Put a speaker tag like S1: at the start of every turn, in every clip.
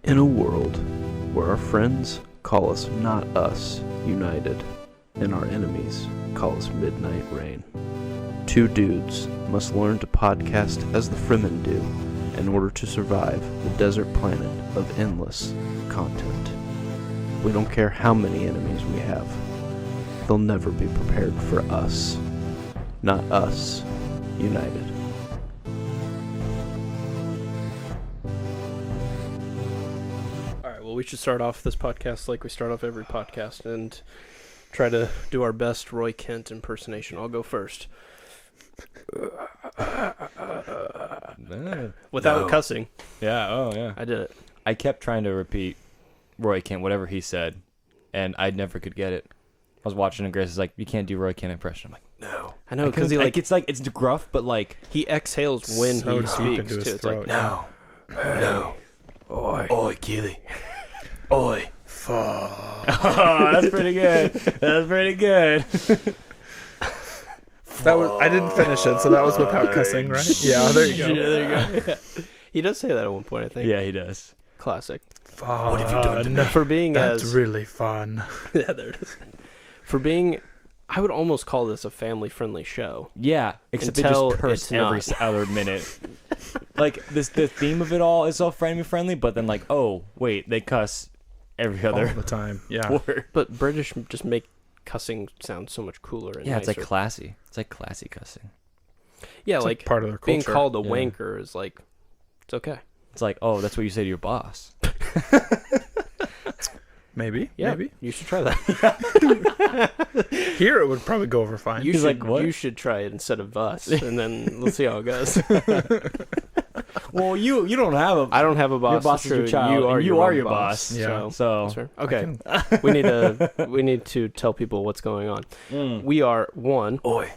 S1: In a world where our friends call us not us united and our enemies call us midnight rain, two dudes must learn to podcast as the Fremen do in order to survive the desert planet of endless content. We don't care how many enemies we have. They'll never be prepared for us. Not us united.
S2: We should start off this podcast like we start off every podcast and try to do our best Roy Kent impersonation. I'll go first. Without cussing.
S3: Yeah, oh yeah.
S2: I did it.
S3: I kept trying to repeat Roy Kent, whatever he said, and I never could get it. I was watching and Grace is like, you can't do Roy Kent impression. I'm like, no.
S2: I know, because he
S3: it's gruff, but like...
S2: He exhales when
S4: so
S2: he speaks, too. It's like,
S3: no.
S2: Oi, Keely. Oi.
S3: Oh, that's pretty good. That's pretty good.
S4: I didn't finish it, so that was without cussing, right? Yeah, there you go.
S2: Yeah, there you go. He does say that at one point, I think.
S3: Yeah, he does.
S2: Classic.
S4: What have you done to me?
S2: For being
S4: That's really fun.
S2: Yeah, there it is. For being... I would almost call this a family-friendly show.
S3: Yeah, except
S2: until
S3: they just curse every other minute. Like, the theme of it all is all family-friendly, but then like, oh, wait, they cuss every other
S4: all the time. Yeah.
S3: word.
S2: But British just make cussing sound so much cooler and
S3: yeah, it's
S2: nicer.
S3: like classy. It's like classy cussing.
S2: Yeah,
S4: It's
S2: like
S4: part of their culture.
S2: being called a
S3: Yeah.
S2: wanker is like, it's okay.
S3: It's like, oh, that's what you say to your boss.
S4: Maybe.
S2: Yeah,
S4: Maybe.
S2: you should try that.
S4: Here it would probably go over fine.
S2: You
S3: He's
S2: should,
S3: like, what?
S2: You should try it instead of us, and then let's see how it goes.
S3: Well, you don't have a...
S2: I don't have a boss.
S3: Your boss
S2: it's
S3: is your
S2: true.
S3: child,
S2: You are your
S3: boss.
S4: Yeah.
S3: So
S2: that's fair. Okay, we need to tell people what's going on. We are one.
S3: Oi.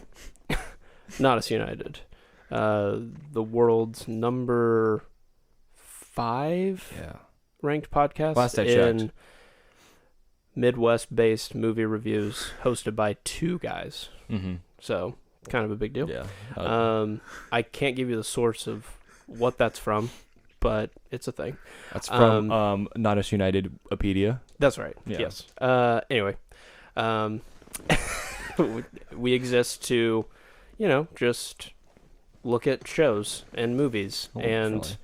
S2: Not us united. The world's number 5
S3: Yeah.
S2: ranked podcast
S3: Last I
S2: in
S3: checked.
S2: Midwest-based movie reviews, hosted by two guys.
S3: Mm-hmm.
S2: So kind of a big deal.
S3: Yeah.
S2: I can't give you the source of what that's from, but it's a thing.
S3: That's from Not Us United Wikipedia.
S2: That's right.
S3: Yeah.
S2: Yes. Anyway, we exist to, just look at shows and movies and
S3: definitely.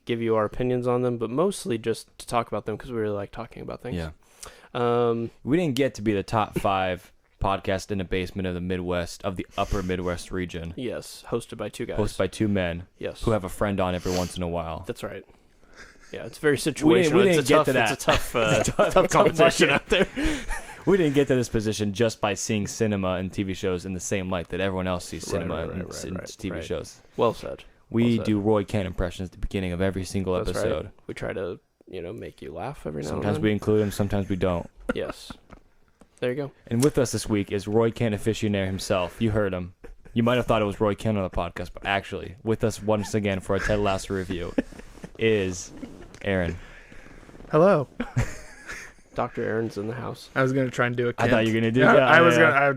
S2: give you our opinions on them, but mostly just to talk about them because we really like talking about things.
S3: Yeah.
S2: We
S3: We didn't get to be the top 5 podcast in the basement of the Midwest, of the upper Midwest region.
S2: Yes, hosted by two guys.
S3: Hosted by two men
S2: yes,
S3: who have a friend on every once in a while.
S2: that's right. Yeah, it's very situational.
S3: We didn't
S2: it's a
S3: get
S2: tough,
S3: to that.
S2: It's a tough competition out there.
S3: We didn't get to this position just by seeing cinema and TV shows in the same light that everyone else sees cinema and TV shows.
S2: Well said.
S3: We
S2: said.
S3: do Roy Kent impressions at the beginning of every single
S2: That's
S3: episode.
S2: right. We try to, make you laugh every now and then.
S3: Sometimes we include him, sometimes we don't.
S2: Yes. There you go.
S3: And with us this week is Roy Kent aficionado himself. You heard him. You might have thought it was Roy Kent on the podcast, but actually, with us once again for a Ted Lasso review is Aaron.
S4: Hello.
S2: Dr. Aaron's in the house.
S4: I was going to try and do a Kent.
S3: I thought you were going to do
S4: Yeah,
S3: that.
S4: I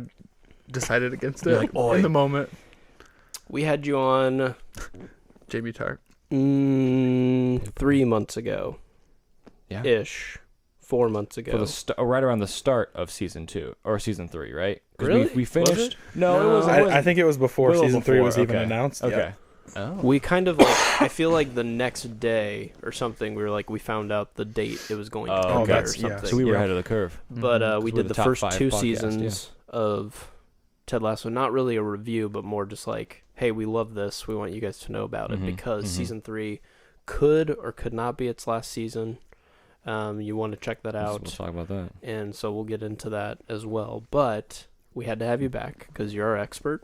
S4: decided against it
S3: You're like, "Oi."
S4: in the moment.
S2: We had you on
S4: JB Tart.
S2: 3 months ago.
S3: Yeah.
S2: Ish. 4 months ago.
S3: For right around the start of season 2 or season 3, right? 'Cause
S2: Really?
S3: we finished.
S2: Was it?
S3: No,
S2: No.
S3: it was.
S4: I think it was before
S3: Well,
S4: season 3
S3: before,
S4: was even
S3: okay.
S4: announced.
S3: Okay.
S4: Yeah.
S3: Oh.
S2: We kind of I feel like the next day or something, we found out the date it was going to
S3: Oh,
S2: come
S3: okay.
S2: or
S4: that's- yeah.
S2: something.
S3: So we were
S4: Yeah.
S3: ahead of the curve.
S2: But we
S3: 'Cause we're
S2: did
S3: the
S2: the
S3: top
S2: first
S3: 5
S2: 2
S3: podcast,
S2: seasons of Ted Lasso. Not really a review, but more just like, hey, we love this. We want you guys to know about it because season 3 could or could not be its last season. You want to check that out.
S3: We'll talk about that.
S2: And so we'll get into that as well. But we had to have you back because you're our expert.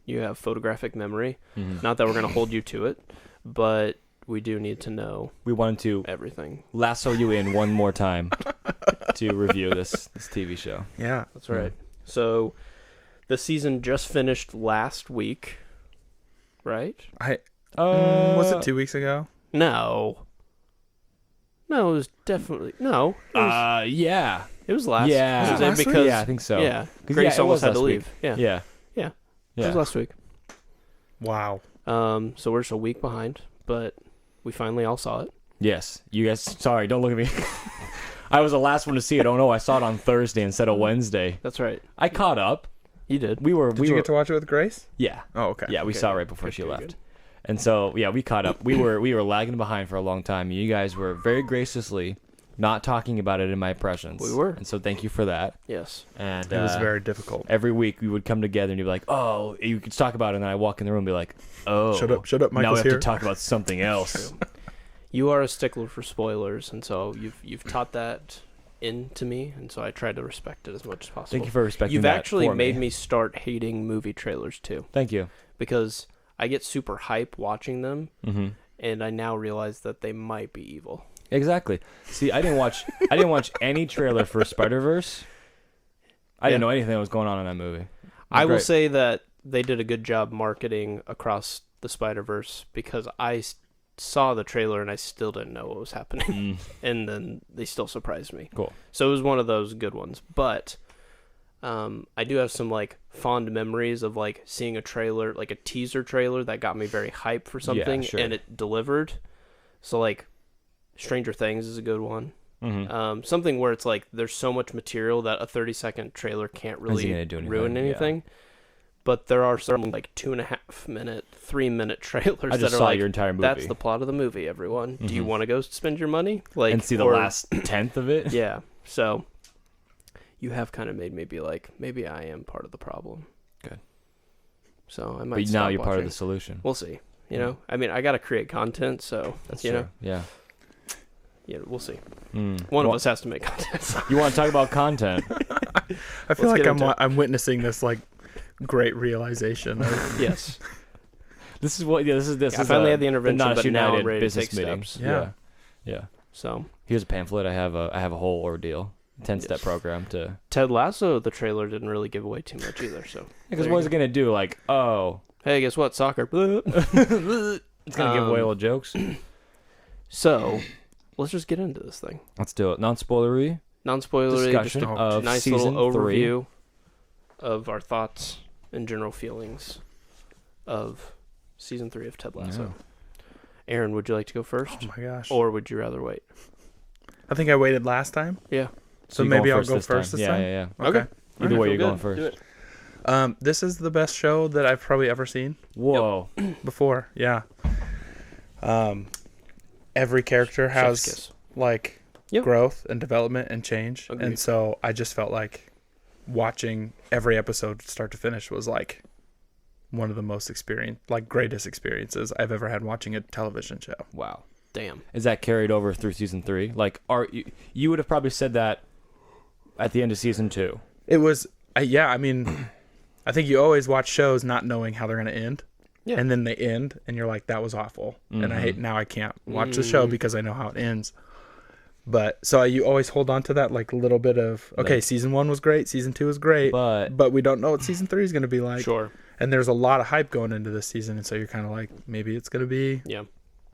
S2: You have photographic memory.
S3: Mhm.
S2: Not that we're going to hold you to it, but we do need to know
S3: We wanted to
S2: everything.
S3: lasso you in one more time to review this TV show.
S4: Yeah.
S2: That's right. So the season just finished last week, right?
S4: Was it 2 weeks ago?
S2: No, it was definitely no. It was,
S3: Yeah.
S2: it was last.
S3: Yeah.
S2: was
S4: Was
S2: it
S4: it last week?
S2: because
S3: Yeah, I think so.
S2: yeah,
S3: 'Cause,
S2: Grace
S3: it
S2: almost
S3: was
S2: had to
S3: last
S2: leave.
S3: week.
S2: Yeah.
S3: Yeah.
S2: It was last week.
S4: Wow.
S2: So we're just a week behind, but we finally all saw it.
S3: Yes. You guys, sorry, don't look at me. I was the last one to see it. Oh no, I saw it on Thursday instead of Wednesday.
S2: That's right.
S3: I caught up.
S2: You did.
S3: Did
S4: you get to watch it with Grace?
S3: Yeah.
S4: Oh, okay.
S3: Yeah, we
S2: Okay,
S3: saw it right before
S2: good,
S3: she
S2: good,
S3: left.
S2: good.
S3: And so, yeah, we caught up. We were lagging behind for a long time. You guys were very graciously not talking about it in my impressions.
S2: We were.
S3: And so thank you for that.
S2: Yes.
S3: And
S4: It was very difficult.
S3: every week we would come together and you'd be like, oh, you could talk about it. And then I walk in the room and be like, oh.
S4: Shut up,
S3: Now we
S4: Michael's
S3: have
S4: here.
S3: to talk about something else.
S2: You are a stickler for spoilers, and so you've taught that into me, and so I try to respect it as much as possible.
S3: Thank you for respecting
S2: You've
S3: that
S2: actually
S3: for
S2: made me start hating movie trailers too,
S3: Thank you.
S2: because I get super hype watching them,
S3: Mm-hmm.
S2: and I now realize that they might be evil.
S3: Exactly. See, I didn't watch any trailer for Spider-Verse. I didn't know anything that was going on in that movie.
S2: I will
S3: Great.
S2: say that they did a good job marketing across the Spider-Verse, because I saw the trailer and I still didn't know what was happening, and then they still surprised me.
S3: Cool.
S2: So it was one of those good ones. But I do have some like fond memories of like seeing a trailer, like a teaser trailer that got me very hyped for something,
S3: sure.
S2: and it delivered. So like Stranger Things is a good one.
S3: Mm-hmm.
S2: Something where it's like there's so much material that a 30-second trailer can't really
S3: gonna do anything,
S2: ruin
S3: yeah.
S2: anything. But there are some like 2.5 minute, 3-minute trailers
S3: I just
S2: that are
S3: saw
S2: like,
S3: your entire movie.
S2: that's the plot of the movie, everyone. Do you
S3: Mhm.
S2: want to go spend your money? Like,
S3: and see the
S2: or-
S3: last tenth of it.
S2: Yeah. So you have kind of made me be like, maybe I am part of the problem.
S3: Good.
S2: So I might.
S3: But now
S2: stop
S3: you're part of
S2: watching.
S3: the solution.
S2: We'll see. You know, I mean, I got to create content, so
S3: That's
S2: you
S3: true.
S2: know,
S3: Yeah.
S2: yeah, we'll see.
S3: Mm.
S2: One
S3: Well,
S2: of us has to make content.
S3: You want to talk about content?
S4: I feel
S2: Let's
S4: like
S2: get into it.
S4: I'm witnessing this like great realization. Of,
S2: Yes.
S3: This is what. Yeah. This is.
S2: I finally had the intervention,
S3: Not
S2: but now I'm
S3: United
S2: ready to
S3: business
S2: take
S3: meeting.
S2: steps.
S4: Yeah.
S3: Yeah.
S2: So
S3: Here's a pamphlet. I have a whole ordeal. 10-step
S2: Yes.
S3: program to.
S2: Ted Lasso, the trailer didn't really give away too much either. So
S3: Because
S2: There
S3: what
S2: you
S3: is it gonna do? Like, oh,
S2: hey, guess what? Soccer.
S3: it's gonna give away all the jokes.
S2: So let's just get into this thing.
S3: Let's do it. Non-spoilery
S2: Non-spoilery, just
S3: discussion
S2: a
S3: of
S2: nice
S3: season
S2: little
S3: 3.
S2: overview of our thoughts and general feelings of season 3 of Ted Lasso. Aaron, would you like to go first,
S4: oh my gosh.
S2: or would you rather wait?
S4: I think I waited last time.
S2: Yeah.
S4: So
S3: you're
S4: maybe
S3: going
S4: I'll go first this
S3: yeah,
S4: time.
S3: Yeah. Yeah.
S4: Okay.
S2: Okay.
S3: Either
S2: Alright,
S3: way,
S2: feel
S3: you're going
S2: good.
S3: first.
S2: Do it.
S4: This is the best show that I've probably ever seen
S3: Whoa.
S4: before. Yeah. Every character
S2: Chef's
S4: has
S2: kiss.
S4: like
S2: Yep.
S4: growth and development and change,
S2: Agreed.
S4: and so I just felt like watching every episode start to finish was like one of the most greatest experiences I've ever had watching a television show.
S3: Wow.
S2: Damn.
S3: Is that carried over through season 3? Like, you would have probably said that at the end of season 2.
S4: It was, yeah. I mean, I think you always watch shows not knowing how they're going to end.
S2: Yeah.
S4: And then they end, and you're like, "That was awful," and I hate
S3: Mhm.
S4: now. I can't watch the show because I know how it ends. But so you always hold on to that like little bit of okay,
S3: Like-
S4: season 1 was great, season 2 was great,
S3: But
S4: we don't know what season 3 is going to be like.
S2: Sure.
S4: And there's a lot of hype going into this season, and so you're kind of like, maybe it's going to be
S2: Yeah.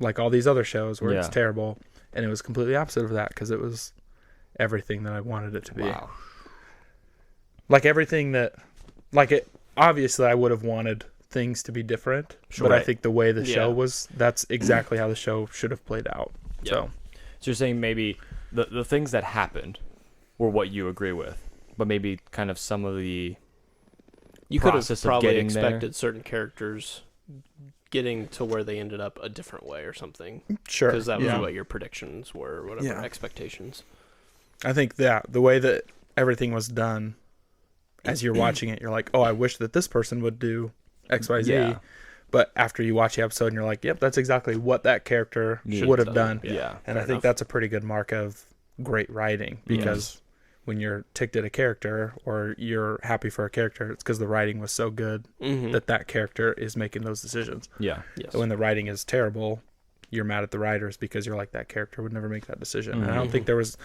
S4: like all these other shows where it's
S3: Yeah.
S4: terrible, and it was completely opposite of that because it was everything that I wanted it to be.
S3: wow.
S4: Like everything that, like it. Obviously, I would have wanted things to be different,
S2: Sure.
S4: but I
S2: Right.
S4: think the way the show
S2: Yeah.
S4: was, that's exactly how the show should have played out.
S2: Yeah.
S4: So
S3: So you're saying maybe the things that happened were what you agree with, but maybe kind of some of the
S2: You could have
S3: process of
S2: probably
S3: getting there.
S2: expected certain characters getting to where they ended up a different way or something,
S4: sure,
S2: because that was
S4: yeah.
S2: what your predictions were, or whatever
S4: Yeah.
S2: expectations.
S4: I think that the way that everything was done, as you're watching it, you're like, oh, I wish that this person would do X, Y, Z.
S3: Yeah.
S4: But after you watch the episode, and you're like, yep, that's exactly what that character
S3: Should
S4: would
S2: have
S4: have
S2: done.
S4: done.
S3: Yeah.
S4: And
S2: fair
S4: I think
S2: enough.
S4: that's a pretty good mark of great writing, because when you're ticked at a character or you're happy for a character, it's because the writing was so good
S2: Mm-hmm.
S4: that character is making those decisions.
S3: Yeah.
S2: Yes.
S4: So when the writing is terrible, you're mad at the writers because you're like, that character would never make that decision. And I don't
S2: Mhm.
S4: think there was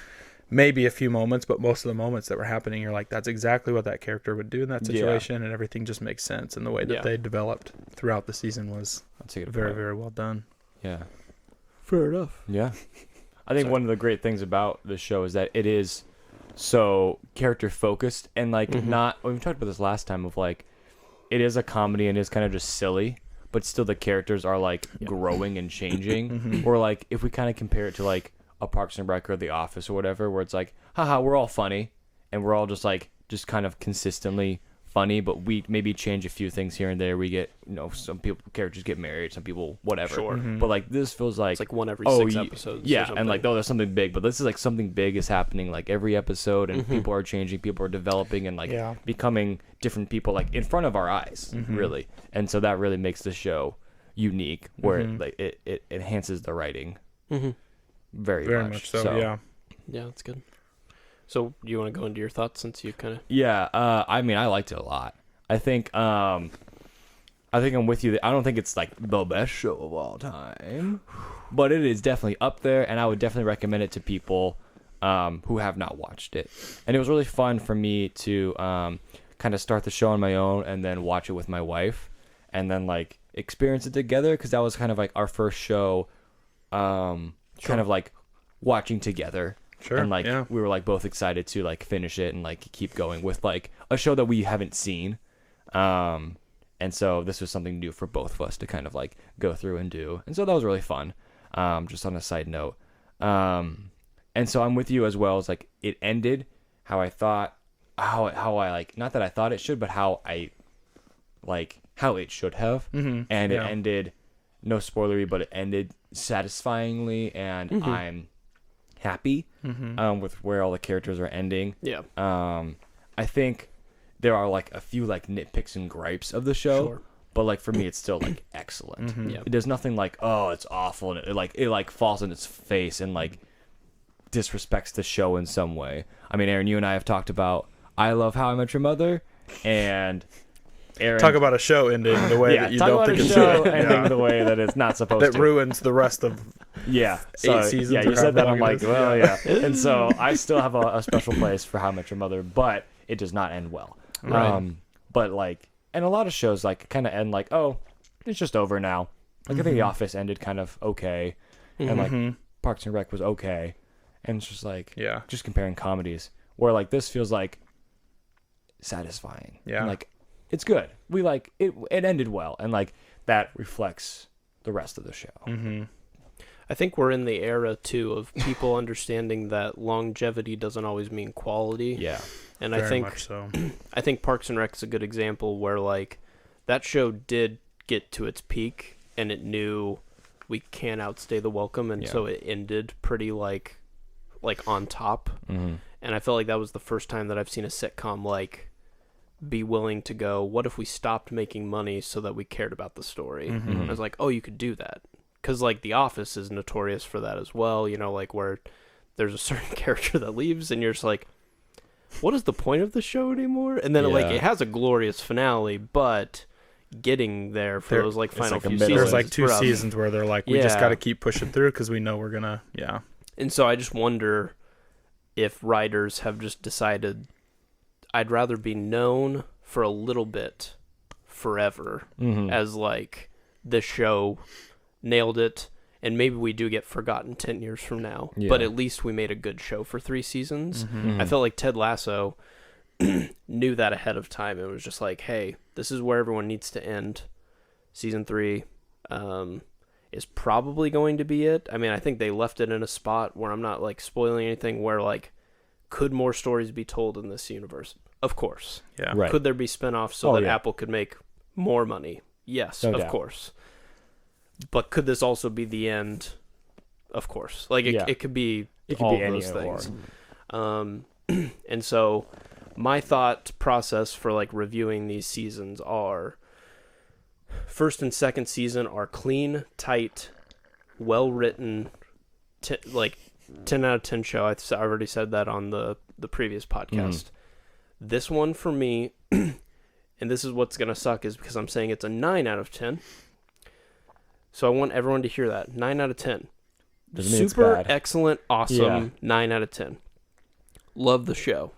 S4: maybe a few moments, but most of the moments that were happening, you're like, that's exactly what that character would do in that
S3: Yeah.
S4: situation, and everything just makes sense. And the way that
S2: Yeah.
S4: they developed throughout the season was
S3: That's a good
S4: very,
S3: point.
S4: very well done.
S3: Yeah.
S2: Fair enough.
S3: Yeah. I think
S2: Sorry.
S3: one of the great things about the show is that it is so character focused and like
S2: Mhm.
S3: not we talked about this last time of like it is a comedy and it's kind of just silly, but still the characters are like growing and changing. Or like if we kind of compare it to like a Parks and Rec or The Office or whatever, where it's like, haha, we're all funny and we're all just kind of consistently funny, but we maybe change a few things here and there. We get, some characters get married, some people whatever.
S2: Sure.
S3: But like this feels like
S2: it's like one every 6 episodes.
S3: Yeah, and like there's something big, but this is like something big is happening like every episode, and people are changing, people are developing, and like becoming different people like in front of our eyes, really. And so that really makes the show unique, where it enhances the writing very much.
S4: So. Yeah,
S2: that's good. So, do you want to go into your thoughts since you kind of...
S3: Yeah, I mean, I liked it a lot. I think I'm with you. I don't think it's like the best show of all time, but it is definitely up there, and I would definitely recommend it to people who have not watched it. And it was really fun for me to kind of start the show on my own and then watch it with my wife, and then like experience it together, because that was kind of like our first show, kind of like watching together.
S4: Sure.
S3: And like we were like both excited to like finish it and like keep going with like a show that we haven't seen. And so this was something new for both of us to kind of like go through and do. And so that was really fun. Just on a side note. And so I'm with you as well. As like it ended how I thought, how I like, not that I thought it should, but how it should have. And it ended, no spoilery, but it ended satisfyingly, and I'm happy with where all the characters are ending. I think there are like a few like nitpicks and gripes of the show, but like for me it's still like excellent. There's nothing like, oh, it's awful, and it like falls in its face and like disrespects the show in some way. I mean, Aaron, you and I have talked about I Love How I Met Your Mother, and Aaron,
S4: talk about a show ending the way that you don't think it should.
S3: Ending the way that it's not supposed to.
S4: That ruins the rest of 8 seasons.
S3: Yeah, you said that. I'm like, well, yeah. And so I still have a special place for How I Met Your Mother, but it does not end well.
S4: Right.
S3: But like, and a lot of shows like kind of end like, oh, it's just over now. Like I think The Office ended kind of okay, and like Parks and Rec was okay, and it's just like, just comparing comedies, where like this feels like satisfying. And, like, it's good. We like it. It ended well, and like that reflects the rest of the show.
S2: I think we're in the era too of people understanding that longevity doesn't always mean quality.
S3: Yeah,
S2: and
S4: Very
S2: I think
S4: much so.
S2: I think Parks and Rec is a good example where like that show did get to its peak, and it knew we can't outstay the welcome, and so it ended pretty like on top. And I felt like that was the first time that I've seen a sitcom like be willing to go, what if we stopped making money so that we cared about the story? I was like, oh, you could do that. Because like The Office is notorious for that as well, like where there's a certain character that leaves and you're just like, what is the point of the show anymore? And then it has a glorious finale, but getting there for those like final few seasons,
S4: there's like 2 seasons where they're like, we just got to keep pushing through because we know we're gonna
S2: And so I just wonder if writers have just decided, I'd rather be known for a little bit forever as like this show nailed it, and maybe we do get forgotten 10 years from now, but at least we made a good show for 3 seasons. I felt like Ted Lasso knew that ahead of time. It was just like, hey, this is where everyone needs to end. Season 3 is probably going to be it. I mean, I think they left it in a spot where I'm not like spoiling anything, where like, could more stories be told in this universe? Of course.
S4: Yeah.
S3: Right.
S2: Could there be spinoffs so that Apple could make more money? Yes,
S3: No
S2: of
S3: doubt.
S2: course. But could this also be the end? Of course. Like it could be all
S3: be
S2: of
S3: any
S2: those
S3: or.
S2: things. And so my thought process for like reviewing these seasons are, first and second season are clean, tight, well written, like 10 out of 10 show. I already said that on the previous podcast. This one for me, and this is what's going to suck, is because I'm saying it's a 9 out of 10. So I want everyone to hear that. 9 out of 10.
S3: Doesn't mean it's
S2: Super
S3: bad.
S2: excellent, awesome, 9 out of 10. Love the show.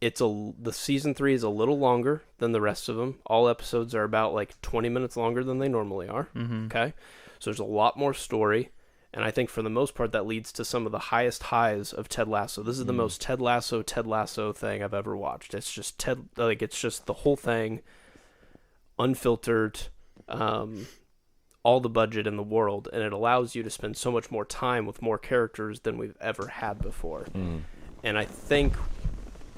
S2: The season 3 is a little longer than the rest of them. All episodes are about like 20 minutes longer than they normally are. Okay? So there's a lot more story. And I think for the most part, that leads to some of the highest highs of Ted Lasso. This is the most Ted Lasso thing I've ever watched. It's just it's just the whole thing, unfiltered, all the budget in the world, and it allows you to spend so much more time with more characters than we've ever had before. And I think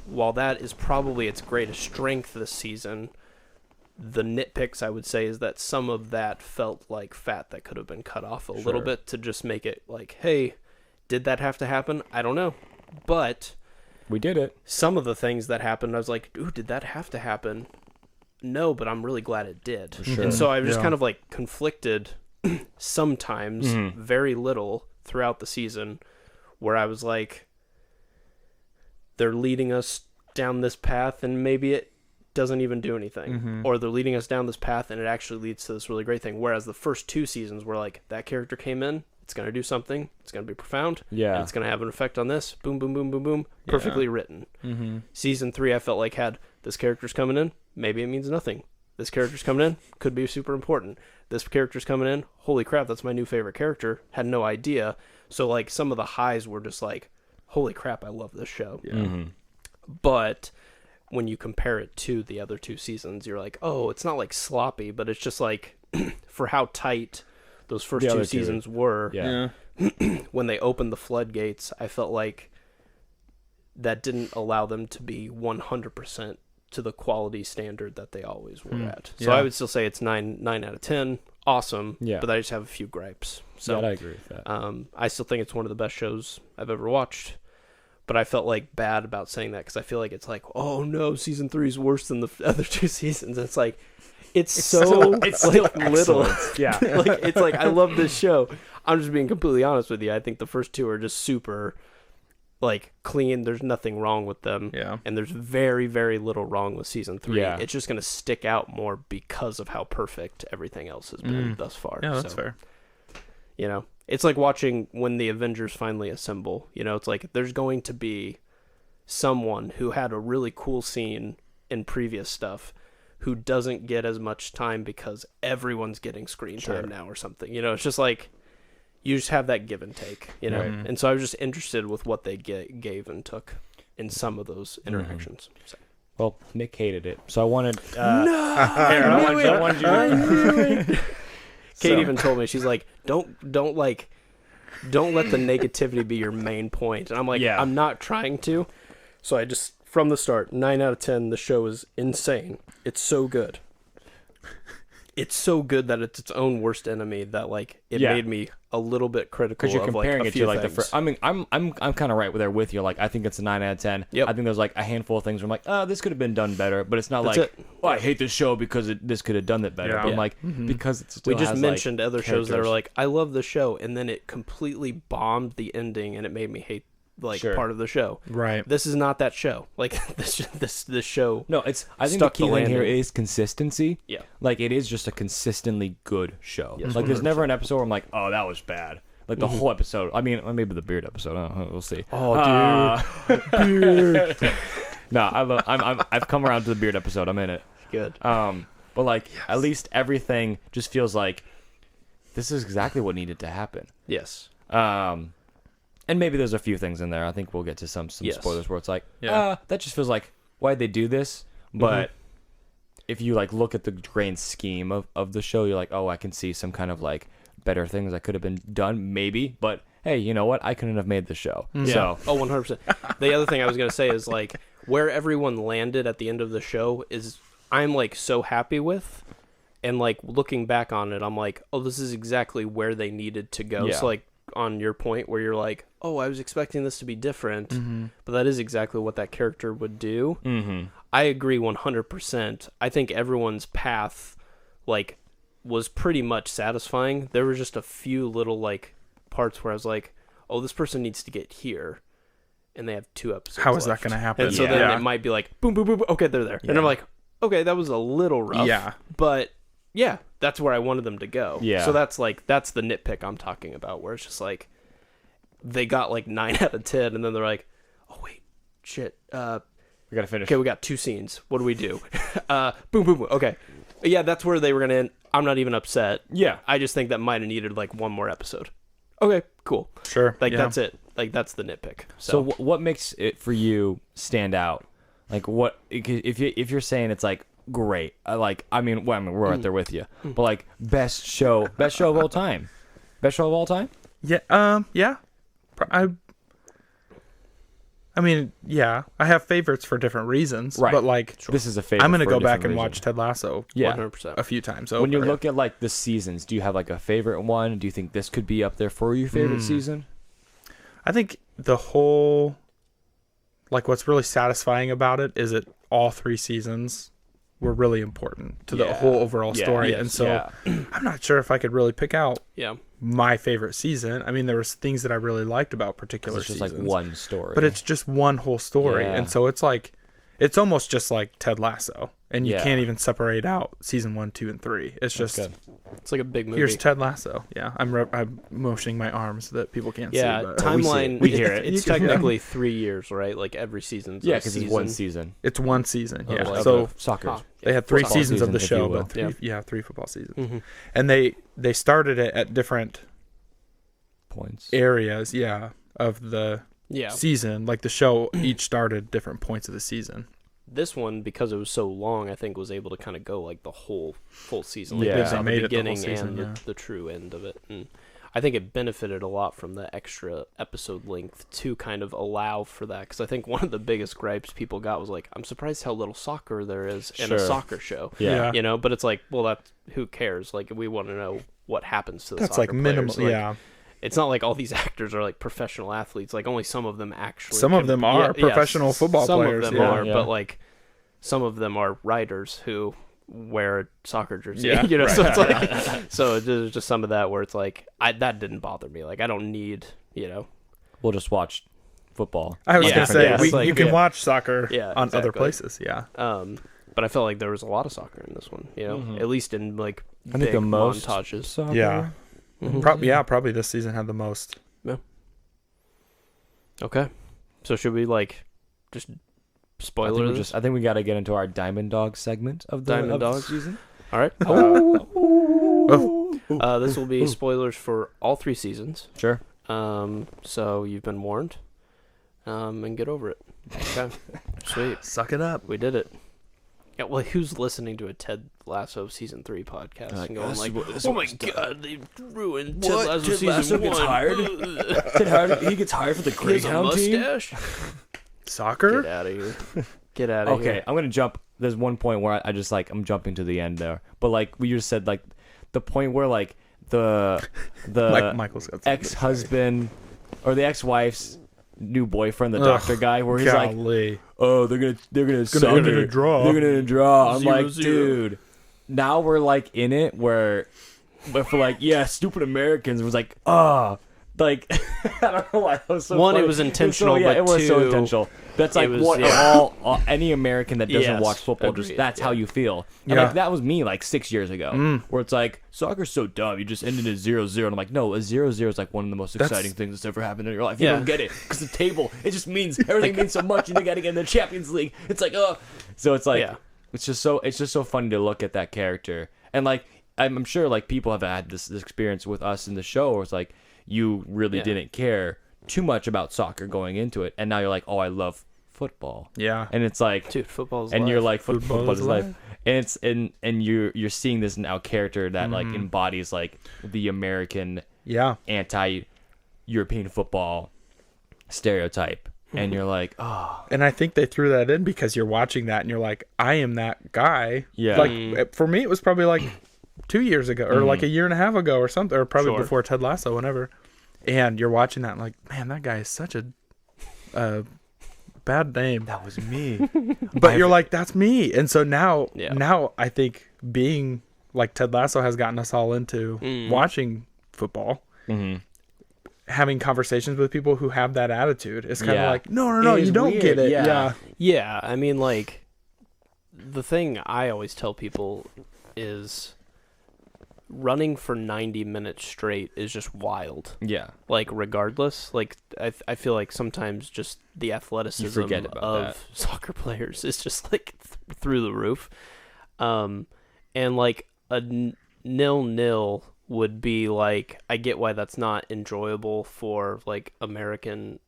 S2: while that is probably its greatest strength this season, the nitpicks I would say is that some of that felt like fat that could have been cut off a little bit to just make it like, hey, did that have to happen? I don't know. But
S3: we did it.
S2: Some of the things that happened, I was like, dude, did that have to happen? No, but I'm really glad it did.
S3: Sure.
S2: And so I was just kind of like conflicted sometimes, very little throughout the season, where I was like, they're leading us down this path and maybe it doesn't even do anything. Or they're leading us down this path and it actually leads to this really great thing. Whereas the first 2 seasons were like, that character came in, it's going to do something, it's going to be profound, and it's going to have an effect on this, boom, boom, boom, boom, boom, perfectly written. Season 3 I felt like had, this character's coming in, maybe it means nothing. This character's coming in, could be super important. This character's coming in, holy crap, that's my new favorite character, had no idea. So like some of the highs were just like, holy crap, I love this show. But when you compare it to the other 2 seasons, you're like, oh, it's not like sloppy, but it's just like for how tight those first 2 seasons were. When they opened the floodgates, I felt like that didn't allow them to be 100% to the quality standard that they always were at. So I would still say it's 9 out of 10. Awesome. But I just have a few gripes. So
S3: I agree with that.
S2: I still think it's one of the best shows I've ever watched. But I felt like bad about saying that because I feel like it's like, oh no, season 3 is worse than the other 2 seasons. It's like, it's so like little. Like it's like, I love this show. I'm just being completely honest with you. I think the first 2 are just super like clean. There's nothing wrong with them. And there's very, very little wrong with season 3. It's just going to stick out more because of how perfect everything else has been thus far.
S4: Yeah, that's fair.
S2: You know, it's like watching when the Avengers finally assemble. You know, it's like there's going to be someone who had a really cool scene in previous stuff who doesn't get as much time because everyone's getting screen time now or something. You know, it's just like you just have that give and take, you know? And so I was just interested with what they gave and took in some of those interactions. So.
S3: Well, Nick hated it, so I wanted...
S2: I wanted you... Kate even told me, she's like, don't let the negativity be your main point. And I'm like, I'm not trying to. So I just, from the start, 9 out of 10, the show is insane. It's so good. It's so good that it's its own worst enemy that like it made me a little bit critical.
S3: Because you're comparing
S2: like,
S3: it to like the first. I mean, I'm kind of right there with you. Like I think it's a 9 out of 10. I think there's like a handful of things where I'm like, oh, this could have been done better. But it's not I hate this show because this could have done it better. But I'm like, because it still
S2: we just
S3: has,
S2: mentioned
S3: like,
S2: other shows that are like, I love the show, and then it completely bombed the ending, and it made me hate part of the show.
S4: Right.
S2: This is not that show. Like this show.
S3: No, it's. I think the key thing here is consistency. Yeah. Like it is just a consistently good show. Yes, like 100%. There's never an episode where I'm like, oh, that was bad. Like the whole episode. I mean, maybe the beard episode. I don't know, we'll see.
S2: Oh, dude. Beard.
S3: No, I've come around to the beard episode. I'm in it.
S2: Good.
S3: But like at least everything just feels like this is exactly what needed to happen.
S2: Yes.
S3: And maybe there's a few things in there. I think we'll get to some spoilers where it's like, that just feels like, why'd they do this? But if you like look at the grand scheme of the show, you're like, oh, I can see some kind of like better things that could have been done, maybe. But hey, you know what? I couldn't have made the show. So
S2: 100%. The other thing I was gonna say is like where everyone landed at the end of the show is I'm like so happy with, and like looking back on it, I'm like, oh, this is exactly where they needed to go. So like on your point where you're like, oh, I was expecting this to be different, but that is exactly what that character would do. I agree 100%. I think everyone's path like was pretty much satisfying. There were just a few little like parts where I was like, oh, this person needs to get here, and they have 2 episodes
S4: How is
S2: left.
S4: that going to happen?
S2: And so then it might be like boom boom boom, okay, they're there. And I'm like, okay, that was a little rough, but yeah, that's where I wanted them to go. So that's the nitpick I'm talking about, where it's just like they got like 9 out of 10, and then they're like, oh wait, shit,
S3: we gotta finish.
S2: Okay, we got 2 scenes. What do we do? Boom boom boom. Okay, yeah, that's where they were gonna end. I'm not even upset. I just think that might have needed like 1 more episode. Okay, cool.
S4: Sure.
S2: Like that's it. Like that's the nitpick.
S3: So what makes it for you stand out? Like what if you're saying it's like great. I mean, we're right there with you. But like best show of all time. Best show of all time?
S4: Yeah. Yeah. I mean, yeah, I have favorites for different reasons,
S3: right.
S4: But like,
S3: this is a favorite.
S4: I'm gonna go back and watch Ted Lasso.
S2: 100%.
S4: A few times.
S3: When you look at like the seasons, do you have like a favorite one? Do you think this could be up there for your favorite season?
S4: I think the whole, like, what's really satisfying about it is that all 3 seasons were really important to the whole overall story, and so I'm not sure if I could really pick out my favorite season. I mean, there was things that I really liked about particular seasons. It's just
S3: like one story,
S4: but it's just one whole story, and so it's like, it's almost just like Ted Lasso, and you can't even separate out season 1, 2, and 3. It's just
S2: good. It's like a big movie.
S4: Here's Ted Lasso. Yeah, I'm motioning my arms so that people can't see.
S2: Yeah, timeline. We hear it. It's technically 3 years, right? Like every season.
S3: Yeah, because it's one season.
S4: It's one season. Yeah.
S3: Like
S4: so
S3: soccer.
S4: They had 3 seasons of the show, but 3 football seasons, and they started it at different
S3: points,
S4: areas. Yeah, of the season. Like the show each started different points of the season.
S2: This one, because it was so long, I think was able to kind of go like the whole full season.
S4: Like
S2: the
S4: made
S2: beginning
S4: it the whole season,
S2: and the true end of it. And I think it benefited a lot from the extra episode length to kind of allow for that. Because I think one of the biggest gripes people got was like, I'm surprised how little soccer there is in a soccer show.
S3: Yeah.
S2: You know, but it's like, well, that's, who cares? Like, we want to know what happens to the
S4: that's
S2: soccer
S4: like minimal.
S2: players. Like,
S4: yeah.
S2: It's not like all these actors are like professional athletes. Like only some of them actually.
S4: Some of them are professional football players.
S2: Some of them are, but like some of them are writers who wear a soccer jersey.
S4: Yeah,
S2: you know, so it's like, so there's just some of that where it's like, that didn't bother me. Like I don't need, you know.
S3: We'll just watch football.
S4: I was gonna say you can watch soccer on
S2: exactly.
S4: other places. Yeah.
S2: But I felt like there was a lot of soccer in this one. You know, at least in like
S3: I think the most
S2: montages.
S3: Soccer.
S4: Yeah. Probably this season had the most.
S2: Yeah. Okay. So should we like just spoiler this?
S3: I think we got to get into our Diamond Dog segment of the
S2: Diamond Dog
S3: season.
S2: All right. This will be spoilers for all 3 seasons.
S3: Sure.
S2: So you've been warned. And get over it. Okay. Sweet.
S4: Suck it up.
S2: We did it. Yeah, well, who's listening to a Ted Lasso season 3 podcast and going like, "Oh my god, they ruined Ted Lasso season 1."
S3: Gets hired? He gets hired for the Greyhound team.
S4: Soccer?
S2: Get out of here. Get out of here.
S3: Okay, I'm gonna jump. There's one point where I just like I'm jumping to the end there, but like we just said, like the point where like the
S4: Michael's got
S3: ex-husband or the ex-wife's new boyfriend, the doctor guy, where he's like, "Oh, they're gonna suck it.
S4: Draw.
S3: They're gonna draw." I'm
S2: 0-0.
S3: like, dude. Now we're like in it where, but for like, stupid Americans was like, like I don't know why that was so.
S2: One,
S3: funny.
S2: it was intentional.
S3: But it was
S2: two,
S3: so intentional. That's like what all any American that doesn't watch football,
S2: agreed,
S3: that's how you feel. And like that was me like 6 years ago, where it's like soccer's so dumb. You just ended at 0-0, and I'm like, no, a 0-0 is like one of the most exciting things that's ever happened in your life. You don't get it because the table, it just means everything means so much, and they got to get in the Champions League. It's like, so it's like it's just so funny to look at that character, and like I'm sure like people have had this experience with us in the show, where it's like you really didn't care too much about soccer going into it, and now you're like, oh, I love football.
S4: Yeah.
S3: And it's like,
S2: dude, football's
S3: and
S2: life.
S3: you're like, football is life. And it's and you're seeing this now character that like embodies like the American anti-European football stereotype. And you're like, oh.
S4: And I think they threw that in because you're watching that and you're like, I am that guy.
S3: Yeah.
S4: Like for me, it was probably like 2 years ago or like a year and a half ago or something, or probably before Ted Lasso, whenever. And you're watching that and like, man, that guy is such a bad name.
S3: That was me.
S4: But you're like, that's me. And so now I think being like Ted Lasso has gotten us all into watching football, having conversations with people who have that attitude. It's kind of like, no, you don't get it.
S2: Yeah. I mean, like, the thing I always tell people is running for 90 minutes straight is just wild.
S3: Yeah.
S2: Like, regardless, like, I feel like sometimes just the athleticism of soccer players is just, like, through the roof. And, like, a 0-0 would be, like, I get why that's not enjoyable for, like, American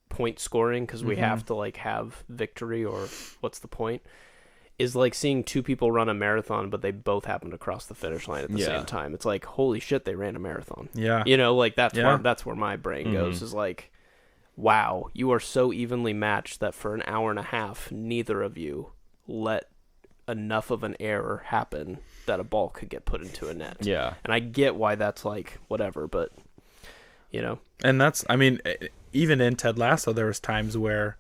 S2: point scoring, because we have to, like, have victory, or what's the point? is like seeing two people run a marathon, but they both happen to cross the finish line at the same time. It's like, holy shit, they ran a marathon.
S4: Yeah.
S2: You know, like that's where my brain goes, is like, wow, you are so evenly matched that for an hour and a half, neither of you let enough of an error happen that a ball could get put into a net.
S3: Yeah.
S2: And I get why that's like, whatever, but, you know.
S4: And that's, I mean, even in Ted Lasso, there was times where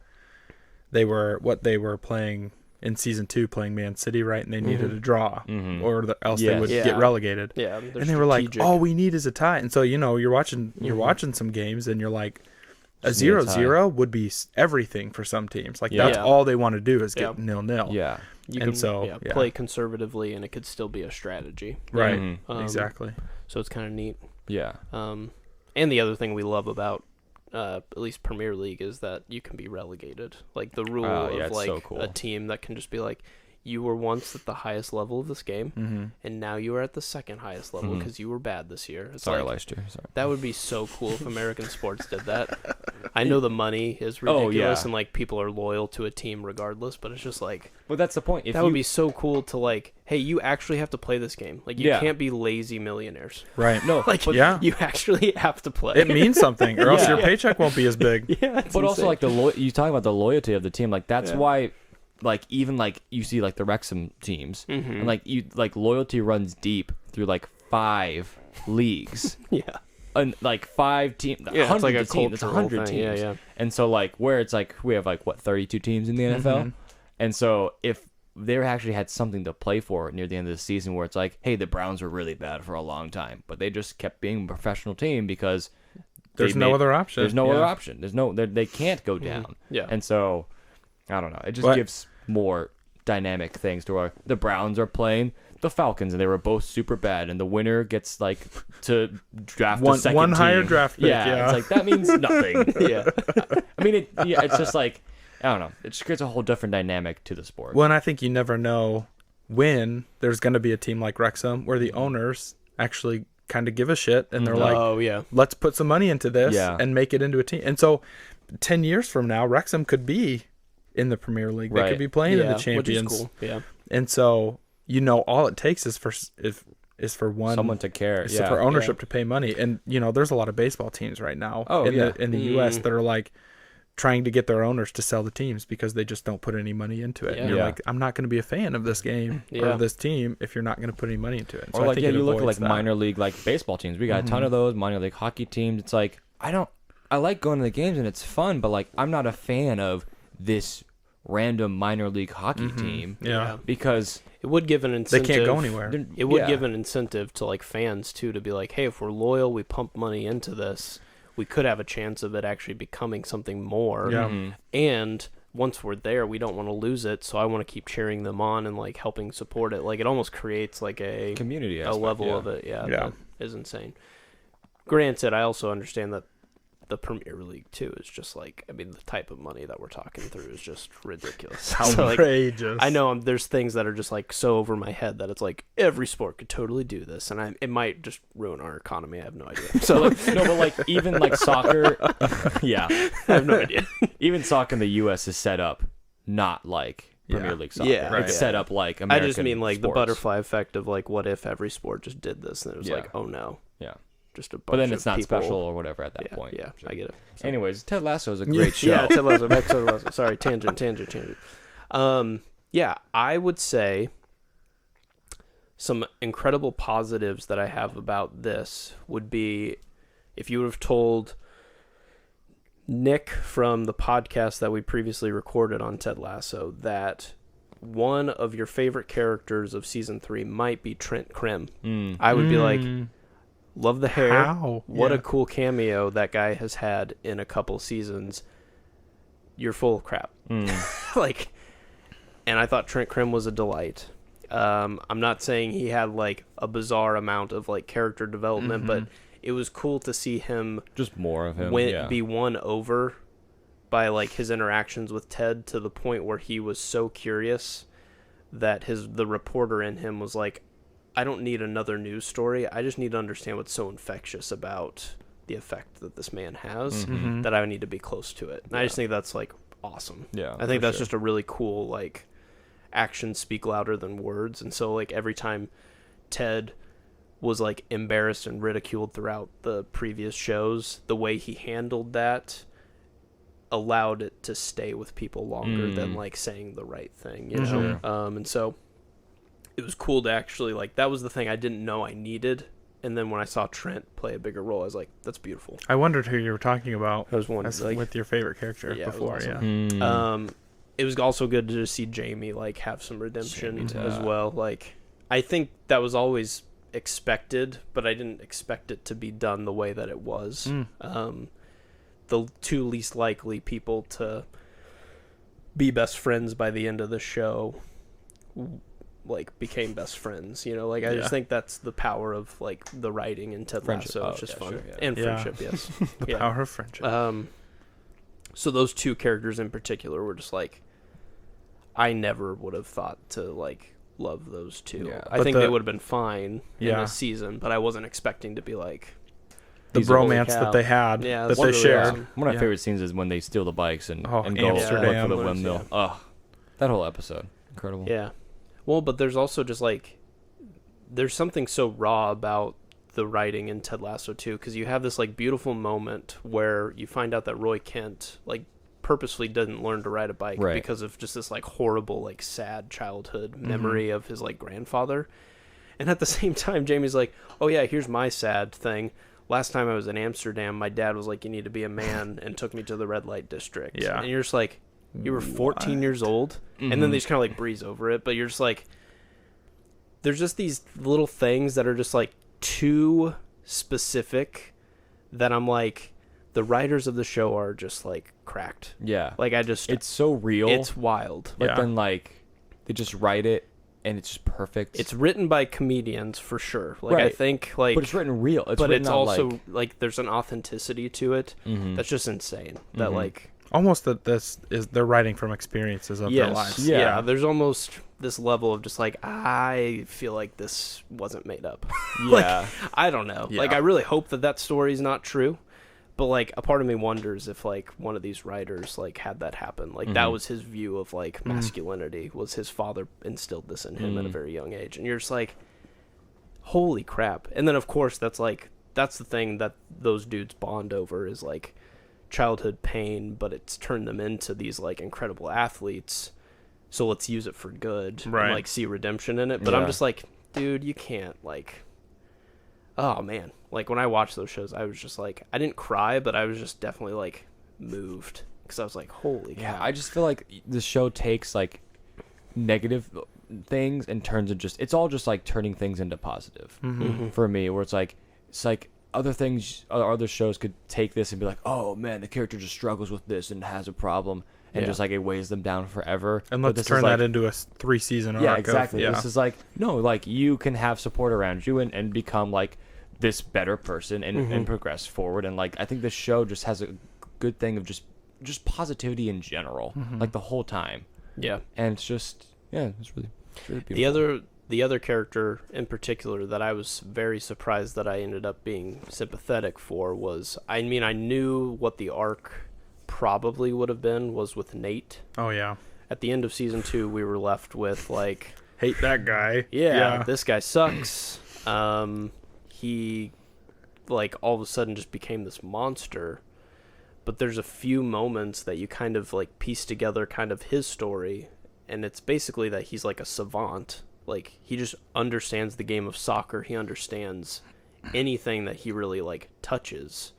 S4: they were playing in season 2, playing Man City, right? And they needed a draw, or else they would get relegated.
S2: Yeah,
S4: and they were like, all we need is a tie. And so, you know, you're watching some games, and you're like, a 0-0 would be everything for some teams. Like, that's all they want to do is get 0-0.
S3: Yeah.
S2: You can play conservatively, and it could still be a strategy.
S4: Right. Exactly.
S2: So it's kind of neat.
S3: Yeah.
S2: And the other thing we love about at least Premier League is that you can be relegated. Like the rule of like so cool. A team that can just be like, you were once at the highest level of this game, and now you are at the second highest level because you were bad this year. It's
S3: Sorry,
S2: like,
S3: Leicester. Sorry.
S2: That would be so cool if American sports did that. I know the money is ridiculous and like people are loyal to a team regardless, but it's just like,
S3: well, that's the point.
S2: That would be so cool to like, hey, you actually have to play this game. Like you can't be lazy millionaires.
S4: Right.
S3: No,
S2: like you actually have to play.
S4: It means something, or else your paycheck won't be as big.
S3: But also like you talk about the loyalty of the team. Like that's why. Like even like you see like the Wrexham teams, and like you like loyalty runs deep through like 5 leagues. And like 5 teams.
S2: Yeah, it's like a
S3: team. It's 100
S2: thing.
S3: teams.
S2: Yeah.
S3: And so like where it's like we have like what 32 teams in the NFL, and so if they actually had something to play for near the end of the season, where it's like, hey, the Browns were really bad for a long time, but they just kept being a professional team because
S4: there's no other option.
S3: There's no other option. They can't go down.
S2: Yeah.
S3: And so I don't know. It just gives more dynamic things to where the Browns are playing the Falcons, and they were both super bad, and the winner gets like to draft a second
S4: one
S3: team.
S4: higher draft pick. Yeah,
S3: it's like that means nothing. I mean, it's just like I don't know. It just creates a whole different dynamic to the sport.
S4: Well, and I think you never know when there's going to be a team like Wrexham where the owners actually kind of give a shit, and they're like, let's put some money into this and make it into a team. And so 10 years from now, Wrexham could be in the Premier League. They could be playing in the Champions.
S2: Which is cool. Yeah.
S4: And so, you know, all it takes is for
S3: someone to care.
S4: For ownership to pay money. And, you know, there's a lot of baseball teams right now in the US that are like trying to get their owners to sell the teams because they just don't put any money into it. And you're like, I'm not going to be a fan of this game or this team if you're not going to put any money into it.
S3: So or like, you look at like minor league, like baseball teams. We got a ton of those minor league hockey teams. It's like, I like going to the games and it's fun, but like, I'm not a fan of this random minor league hockey team because
S2: it would give an incentive.
S4: They can't go anywhere.
S2: It would give an incentive to like fans too to be like, hey, if we're loyal, we pump money into this, we could have a chance of it actually becoming something more. And once we're there, we don't want to lose it, so I want to keep cheering them on and like helping support it. Like it almost creates like a
S3: community
S2: aspect, level of it that is insane. Granted, I also understand that the Premier League too is just like, I mean, the type of money that we're talking through is just ridiculous.
S4: Outrageous.
S2: So, like, I know there's things that are just like so over my head that it's like every sport could totally do this, and it might just ruin our economy. I have no idea. So
S3: no, but like even like soccer,
S2: I have no idea.
S3: Even soccer in the U.S. is set up not like Premier League soccer. It's set up like American.
S2: I just mean like
S3: sports.
S2: The butterfly effect of like, what if every sport just did this, and it was like, oh no, just a bunch.
S3: But then it's not
S2: people.
S3: Special or whatever at that point.
S2: Yeah, I get it. So.
S3: Anyways, Ted Lasso is a great show.
S2: Yeah, Ted Lasso. Back to Ted Lasso. Sorry, tangent. I would say some incredible positives that I have about this would be if you would have told Nick from the podcast that we previously recorded on Ted Lasso that one of your favorite characters of season 3 might be Trent Krim. I would be like, love the hair.
S4: How?
S2: What a cool cameo that guy has had in a couple seasons. You're full of crap. Like, and I thought Trent Krim was a delight. I'm not saying he had like a bizarre amount of like character development, but it was cool to see him
S3: just more of him
S2: be won over by like his interactions with Ted to the point where he was so curious that the reporter in him was like, I don't need another news story. I just need to understand what's so infectious about the effect that this man has that I need to be close to it. And I just think that's like awesome.
S3: Yeah,
S2: I think that's just a really cool like actions speak louder than words. And so like every time Ted was like embarrassed and ridiculed throughout the previous shows, the way he handled that allowed it to stay with people longer than like saying the right thing, you know? And so it was cool to actually like, that was the thing I didn't know I needed. And then when I saw Trent play a bigger role, I was like, that's beautiful.
S4: I wondered who you were talking about.
S2: I was wondering, like,
S4: with your favorite character before.
S2: Awesome. It was also good to just see Jamie like have some redemption as well. Like, I think that was always expected, but I didn't expect it to be done the way that it was. The two least likely people to be best friends by the end of the show like became best friends, you know, like I just think that's the power of like the writing in Ted Lasso. It's just fun. Sure, and friendship. Yes.
S4: The power of friendship.
S2: So those two characters in particular were just like, I never would have thought to like love those two. I think they would have been fine in this season, but I wasn't expecting to be like
S4: the bromance that they had, that they shared.
S3: Awesome. One of my favorite scenes is when they steal the bikes and go
S4: Amsterdam
S3: for the windmill. Oh, that whole episode, incredible.
S2: Yeah. Well, but there's also just like, there's something so raw about the writing in Ted Lasso too, because you have this like beautiful moment where you find out that Roy Kent like purposely didn't learn to ride a bike because of just this like horrible like sad childhood memory of his like grandfather. And at the same time, Jamie's like, oh yeah, here's my sad thing. Last time I was in Amsterdam, my dad was like, you need to be a man, and took me to the red light district. And you're just like, you were 14 years old, and then they just kind of like breeze over it, but you're just like, there's just these little things that are just like too specific that I'm like, the writers of the show are just like cracked. Yeah. Like it's so real. It's wild.
S3: But then like, they just write it, and it's just perfect.
S2: It's written by comedians for sure. Like I think like,
S3: but it's written real.
S2: It's also like there's an authenticity to it that's just insane. That like
S4: almost that this is they're writing from experiences of their lives.
S2: Yeah, there's almost this level of just like, I feel like this wasn't made up. Like, I don't know. Like I really hope that story's not true. But like a part of me wonders if like one of these writers like had that happen. Like that was his view of like masculinity, was his father instilled this in him at a very young age. And you're just like, holy crap. And then of course that's the thing that those dudes bond over is like childhood pain, but it's turned them into these like incredible athletes. So let's use it for good and like see redemption in it. But I'm just like, dude, you can't like, oh man. Like, when I watched those shows, I was just like, I didn't cry, but I was just definitely, like, moved. Because I was like, holy cow.
S3: Yeah, I just feel like the show takes, like, negative things and turns it it's all just, like, turning things into positive for me. Where it's like other things, other shows could take this and be like, oh, man, the character just struggles with this and has a problem. And just, like, it weighs them down forever.
S4: And let's turn that into a 3-season arc.
S3: Yeah, exactly. This is like, no, like, you can have support around you and become, like, this better person and progress forward. And like I think this show just has a good thing of just positivity in general, like the whole time. And it's just it's really
S2: beautiful. The other character in particular that I was very surprised that I ended up being sympathetic for was, I mean, I knew what the arc probably would have been was with Nate.
S4: Oh yeah.
S2: At the end of season 2 we were left with like,
S4: hate that guy.
S2: This guy sucks. He like all of a sudden just became this monster. But there's a few moments that you kind of like piece together kind of his story, and it's basically that he's like a savant. Like he just understands the game of soccer. He understands anything that he really like touches,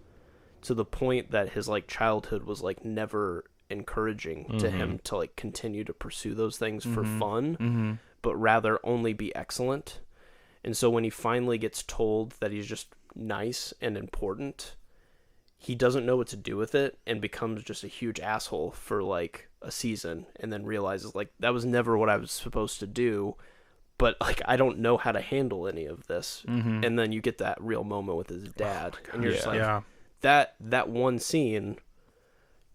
S2: to the point that his like childhood was like never encouraging to him to like continue to pursue those things for fun, but rather only be excellent. And so when he finally gets told that he's just nice and important, he doesn't know what to do with it and becomes just a huge asshole for like a season, and then realizes like that was never what I was supposed to do, but like I don't know how to handle any of this. And then you get that real moment with his dad, and you're just like, that one scene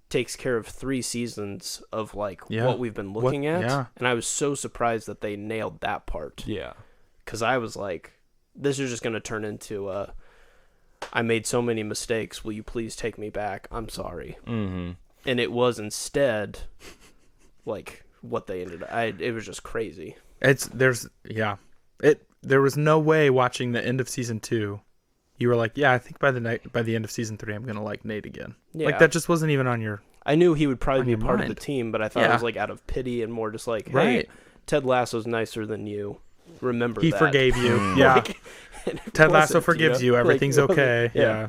S2: takes care of 3 seasons of like what we've been looking at. And I was so surprised that they nailed that part. Because I was like, this is just going to turn into I made so many mistakes. Will you please take me back? I'm sorry. And it was instead, like, what they ended up. It was just crazy.
S4: There was no way watching the end of season 2 you were like, yeah, I think by the end of season 3 I'm gonna like Nate again. Yeah. Like that just wasn't even on your.
S2: I knew he would probably be a part of the team, but I thought it was like out of pity and more just like, hey, Ted Lasso's nicer than you. Remember
S4: he
S2: that.
S4: forgave you. Yeah. Ted Lasso forgives you. Everything's okay. Yeah.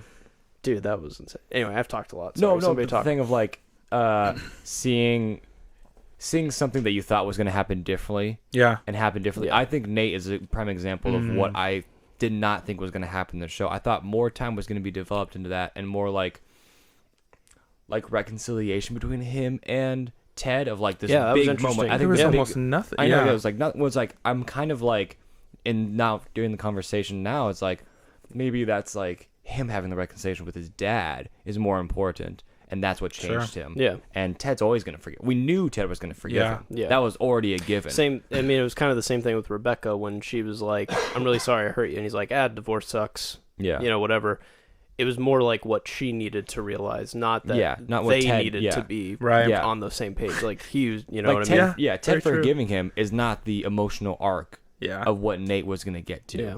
S2: Dude, that was insane. Anyway, I've talked a lot.
S3: Sorry, the thing of like seeing something that you thought was going to happen differently. Yeah. And happen differently. Yeah. I think Nate is a prime example of what I did not think was going to happen in the show. I thought more time was going to be developed into that and more like reconciliation between him and Ted of like this big moment. I think
S4: there was almost nothing.
S3: I know it was like nothing. Was like I'm kind of like, and now during the conversation now, it's like maybe that's like him having the reconciliation with his dad is more important, and that's what changed him. Yeah. And Ted's always going to forgive. We knew Ted was going to forgive him. Yeah. That was already a given.
S2: Same. I mean, it was kind of the same thing with Rebecca when she was like, "I'm really sorry I hurt you," and he's like, "Divorce sucks." Yeah. You know, whatever. It was more like what she needed to realize, not that not they Ted, needed to be on the same page. Like he was, you know like what
S3: Ted,
S2: I mean?
S3: Yeah, Ted forgiving him is not the emotional arc of what Nate was going to get to. Yeah.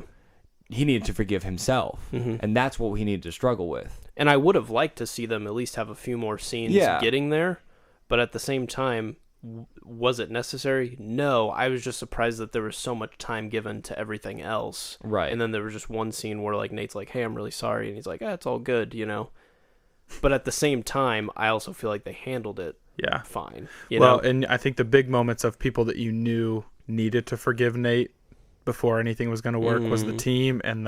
S3: He needed to forgive himself, and that's what he needed to struggle with.
S2: And I would have liked to see them at least have a few more scenes getting there, but at the same time, was it necessary? No, I was just surprised that there was so much time given to everything else. Right. And then there was just one scene where like Nate's like, "Hey, I'm really sorry," and he's like, "It's all good," you know. But at the same time, I also feel like they handled it fine. You know?
S4: And I think the big moments of people that you knew needed to forgive Nate before anything was going to work was the team and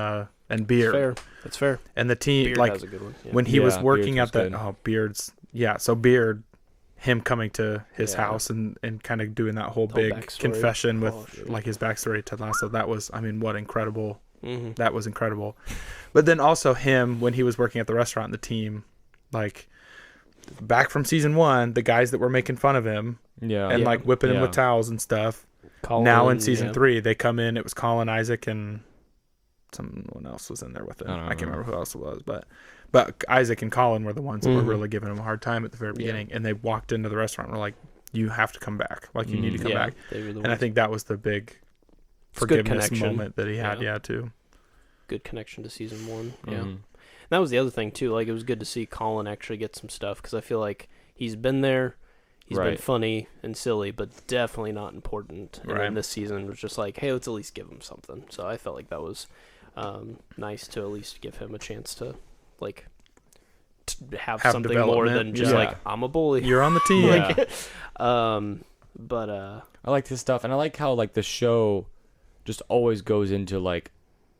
S4: Beard.
S2: That's fair.
S4: And the team,
S2: Beard
S4: like
S2: has a good one.
S4: When he was working at the Beard's, so Beard, him coming to his house and kind of doing that whole big confession with like his backstory to Ted Lasso. That was, I mean, what incredible. That was incredible. But then also him when he was working at the restaurant, and the team, like back from season 1, the guys that were making fun of him and like whipping him with towels and stuff. Colin, now in season 3, they come in. It was Colin, Isaac, and someone else was in there with him. I can't remember who else it was, but Isaac and Colin were the ones that were really giving him a hard time at the very beginning. And they walked into the restaurant and were like, "You have to come back. Like you need to come back." And I think that was the big forgiveness moment that he had. Too.
S2: Good connection to season 1. Yeah, and that was the other thing too. Like it was good to see Colin actually get some stuff because I feel like he's been there. He's been funny and silly, but definitely not important. And then this season was just like, hey, let's at least give him something. So I felt like that was nice to at least give him a chance to, like, have something more than just like, I'm a bully.
S4: You're on the team.
S2: But
S3: I like his stuff, and I like how like the show just always goes into like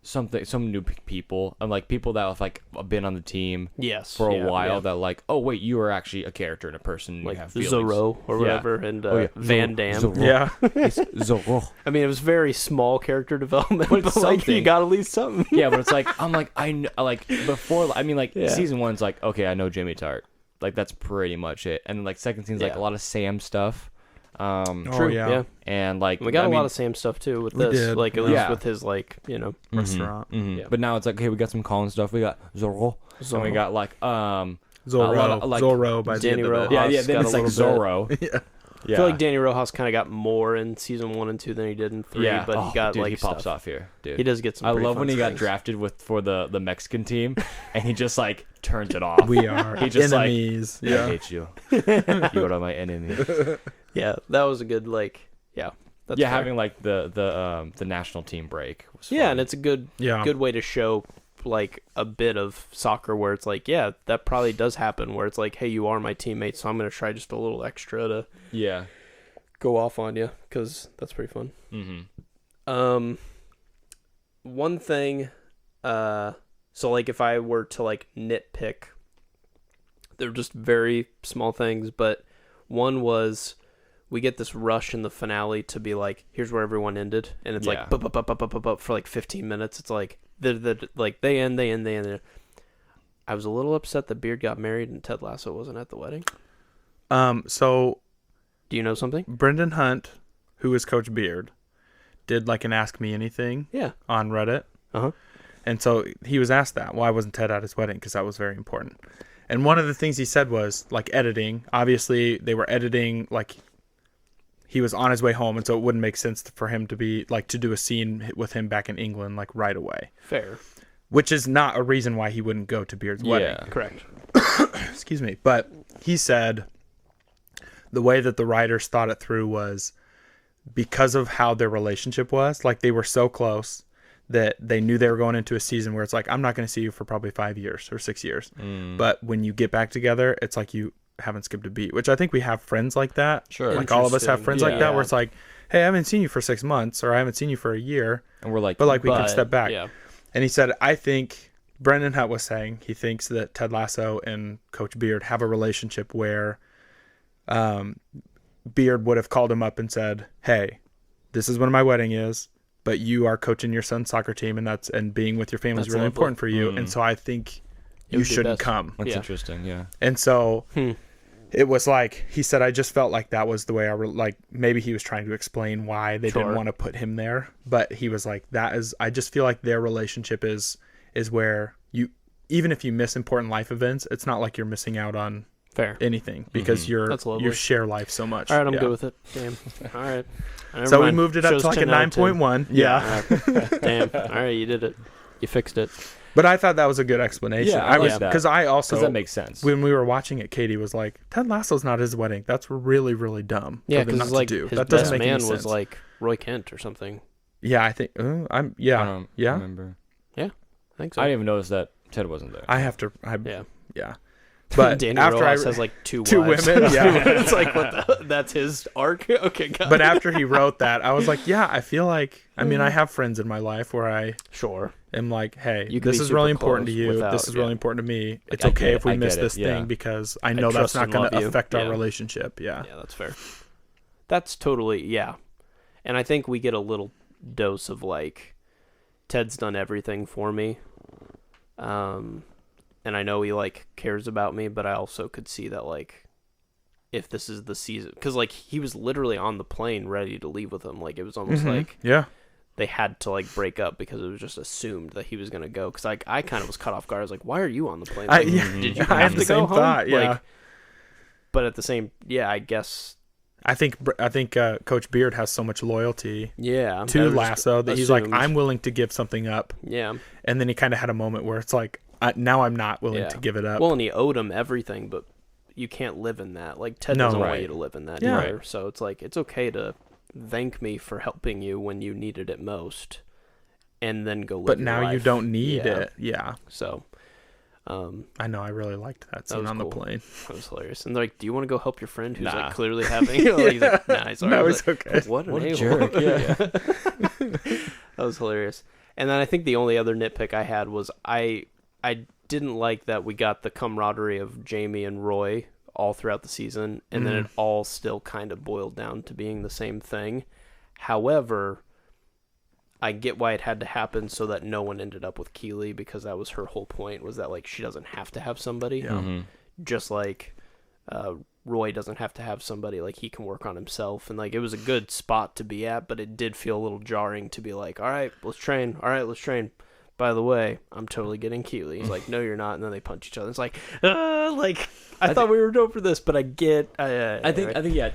S3: some new people and like people that have like been on the team for a while that like, oh wait, you are actually a character and a person,
S2: like
S3: you have
S2: Zorro or whatever, and Van Damme.
S3: Zorro.
S2: I mean, it was very small character development, but like you got at least something.
S3: But it's like I'm like I know, like before. I mean, like season 1's like, okay, I know Jimmy Tart, like that's pretty much it, and then like second season's like a lot of Sam stuff.
S2: True. And
S3: like
S2: we got a lot of Sam stuff too with this, like at least with his like
S4: restaurant.
S3: But now it's like, okay, we got some Colin stuff. We got Zorro. And we got like
S4: Zorro by
S2: Danny Rojas.
S3: Yeah. Then it's like Zorro.
S2: I feel like Danny Rojas kind of got more in season 1 and 2 than he did in 3. But he got like
S3: he pops off here, dude.
S2: He does get some.
S3: I love when he got drafted for the Mexican team, and he just like turns it off.
S4: We are enemies.
S3: Like, I hate you. You are my enemy.
S2: Yeah, that was a good like. That's fair.
S3: Having like the national team break was fun.
S2: And it's a good way to show like a bit of soccer where it's like, that probably does happen where it's like, hey, you are my teammate, so I'm gonna try just a little extra to go off on you because that's pretty fun. One thing, so like if I were to like nitpick, they're just very small things, but one was we get this rush in the finale to be like, here's where everyone ended, and it's like for like 15 minutes. It's like they end. I was a little upset that Beard got married and Ted Lasso wasn't at the wedding.
S4: So
S2: do you know something?
S4: Brendan Hunt, who is Coach Beard, did like an Ask Me Anything on Reddit. And so he was asked that, why wasn't Ted at his wedding? Because that was very important. And one of the things he said was like editing. Obviously they were editing, like he was on his way home, and so it wouldn't make sense for him to be like to do a scene with him back in England like right away.
S2: Fair.
S4: Which is not a reason why he wouldn't go to Beard's wedding.
S3: Yeah,
S2: correct.
S4: Excuse me. But he said the way that the writers thought it through was because of how their relationship was, like they were so close that they knew they were going into a season where it's like, I'm not going to see you for probably 5 years or 6 years. But when you get back together, it's like you haven't skipped a beat, which I think we have friends like that.
S3: Sure.
S4: Like all of us have friends like that where it's like, hey, I haven't seen you for 6 months or I haven't seen you for a year.
S3: And we're like,
S4: but like we can step back.
S2: Yeah.
S4: And he said, I think Brendan Hutt was saying he thinks that Ted Lasso and Coach Beard have a relationship where Beard would have called him up and said, hey, this is when my wedding is, but you are coaching your son's soccer team and being with your family is really important for you. And so I think you shouldn't come.
S3: That's interesting. Yeah.
S4: And so it was like, he said, I just felt like that was the way like maybe he was trying to explain why they didn't want to put him there. But he was like, I just feel like their relationship is where you, even if you miss important life events, it's not like you're missing out on anything because you share life so much.
S2: All right, I'm good with it. Damn. All right.
S4: So we moved it up to like a 9.1. Yeah.
S2: Damn. All right, you did it. You fixed it.
S4: But I thought that was a good explanation.
S3: Yeah, I like that.
S4: Because
S3: that makes sense.
S4: When we were watching it, Katie was like, Ted Lasso's not his wedding. That's really, really dumb.
S2: Yeah, because like
S4: his
S2: that best man was like Roy Kent or something.
S4: Yeah, I think. I don't
S3: remember.
S2: Yeah, I think so.
S3: I didn't even notice that Ted wasn't there.
S4: I have to.
S2: Yeah.
S4: But
S2: Danny
S4: after
S2: Rojas has like two
S4: women,
S2: it's like that's his arc. Okay, got
S4: but after he wrote that, I was like, yeah, I feel like I mean, I have friends in my life where I am like, hey, this is really important to you. This is really important to me. It's okay if we miss this thing because I know that's not going to affect our relationship. Yeah,
S2: that's fair. That's totally and I think we get a little dose of like, Ted's done everything for me. And I know he like cares about me, but I also could see that like, if this is the season, because like he was literally on the plane ready to leave with him. Like it was almost like they had to like break up because it was just assumed that he was gonna go. Because like I kind of was caught off guard. I was like, why are you on the plane? Like, did you have to go home? Thought, like, but at the same, I guess. I think
S4: Coach Beard has so much loyalty
S2: to
S4: Lasso that he's like, I'm willing to give something up.
S2: Yeah.
S4: And then he kind of had a moment where it's like, now I'm not willing to give it up.
S2: Well, and he owed him everything, but you can't live in that. Like, Ted doesn't want you to live in that either. Right. So it's like, it's okay to thank me for helping you when you needed it most and then go live
S4: But
S2: your
S4: now
S2: life.
S4: You don't need it. Yeah.
S2: So...
S4: I know, I really liked that scene on the plane.
S2: That was hilarious. And they're like, do you want to go help your friend who's like clearly having like, he's like, nah, he's
S4: no, it's like, okay.
S2: What a jerk. That was hilarious. And then I think the only other nitpick I had was I didn't like that we got the camaraderie of Jamie and Roy all throughout the season, and then it all still kind of boiled down to being the same thing. However, I get why it had to happen so that no one ended up with Keely, because that was her whole point, was that like she doesn't have to have somebody. Just like Roy doesn't have to have somebody, like he can work on himself. And like it was a good spot to be at, but it did feel a little jarring to be like, all right, let's train. By the way, I'm totally getting Keely. He's like, no, you're not. And then they punch each other. It's like, I thought we were dope for this, but I think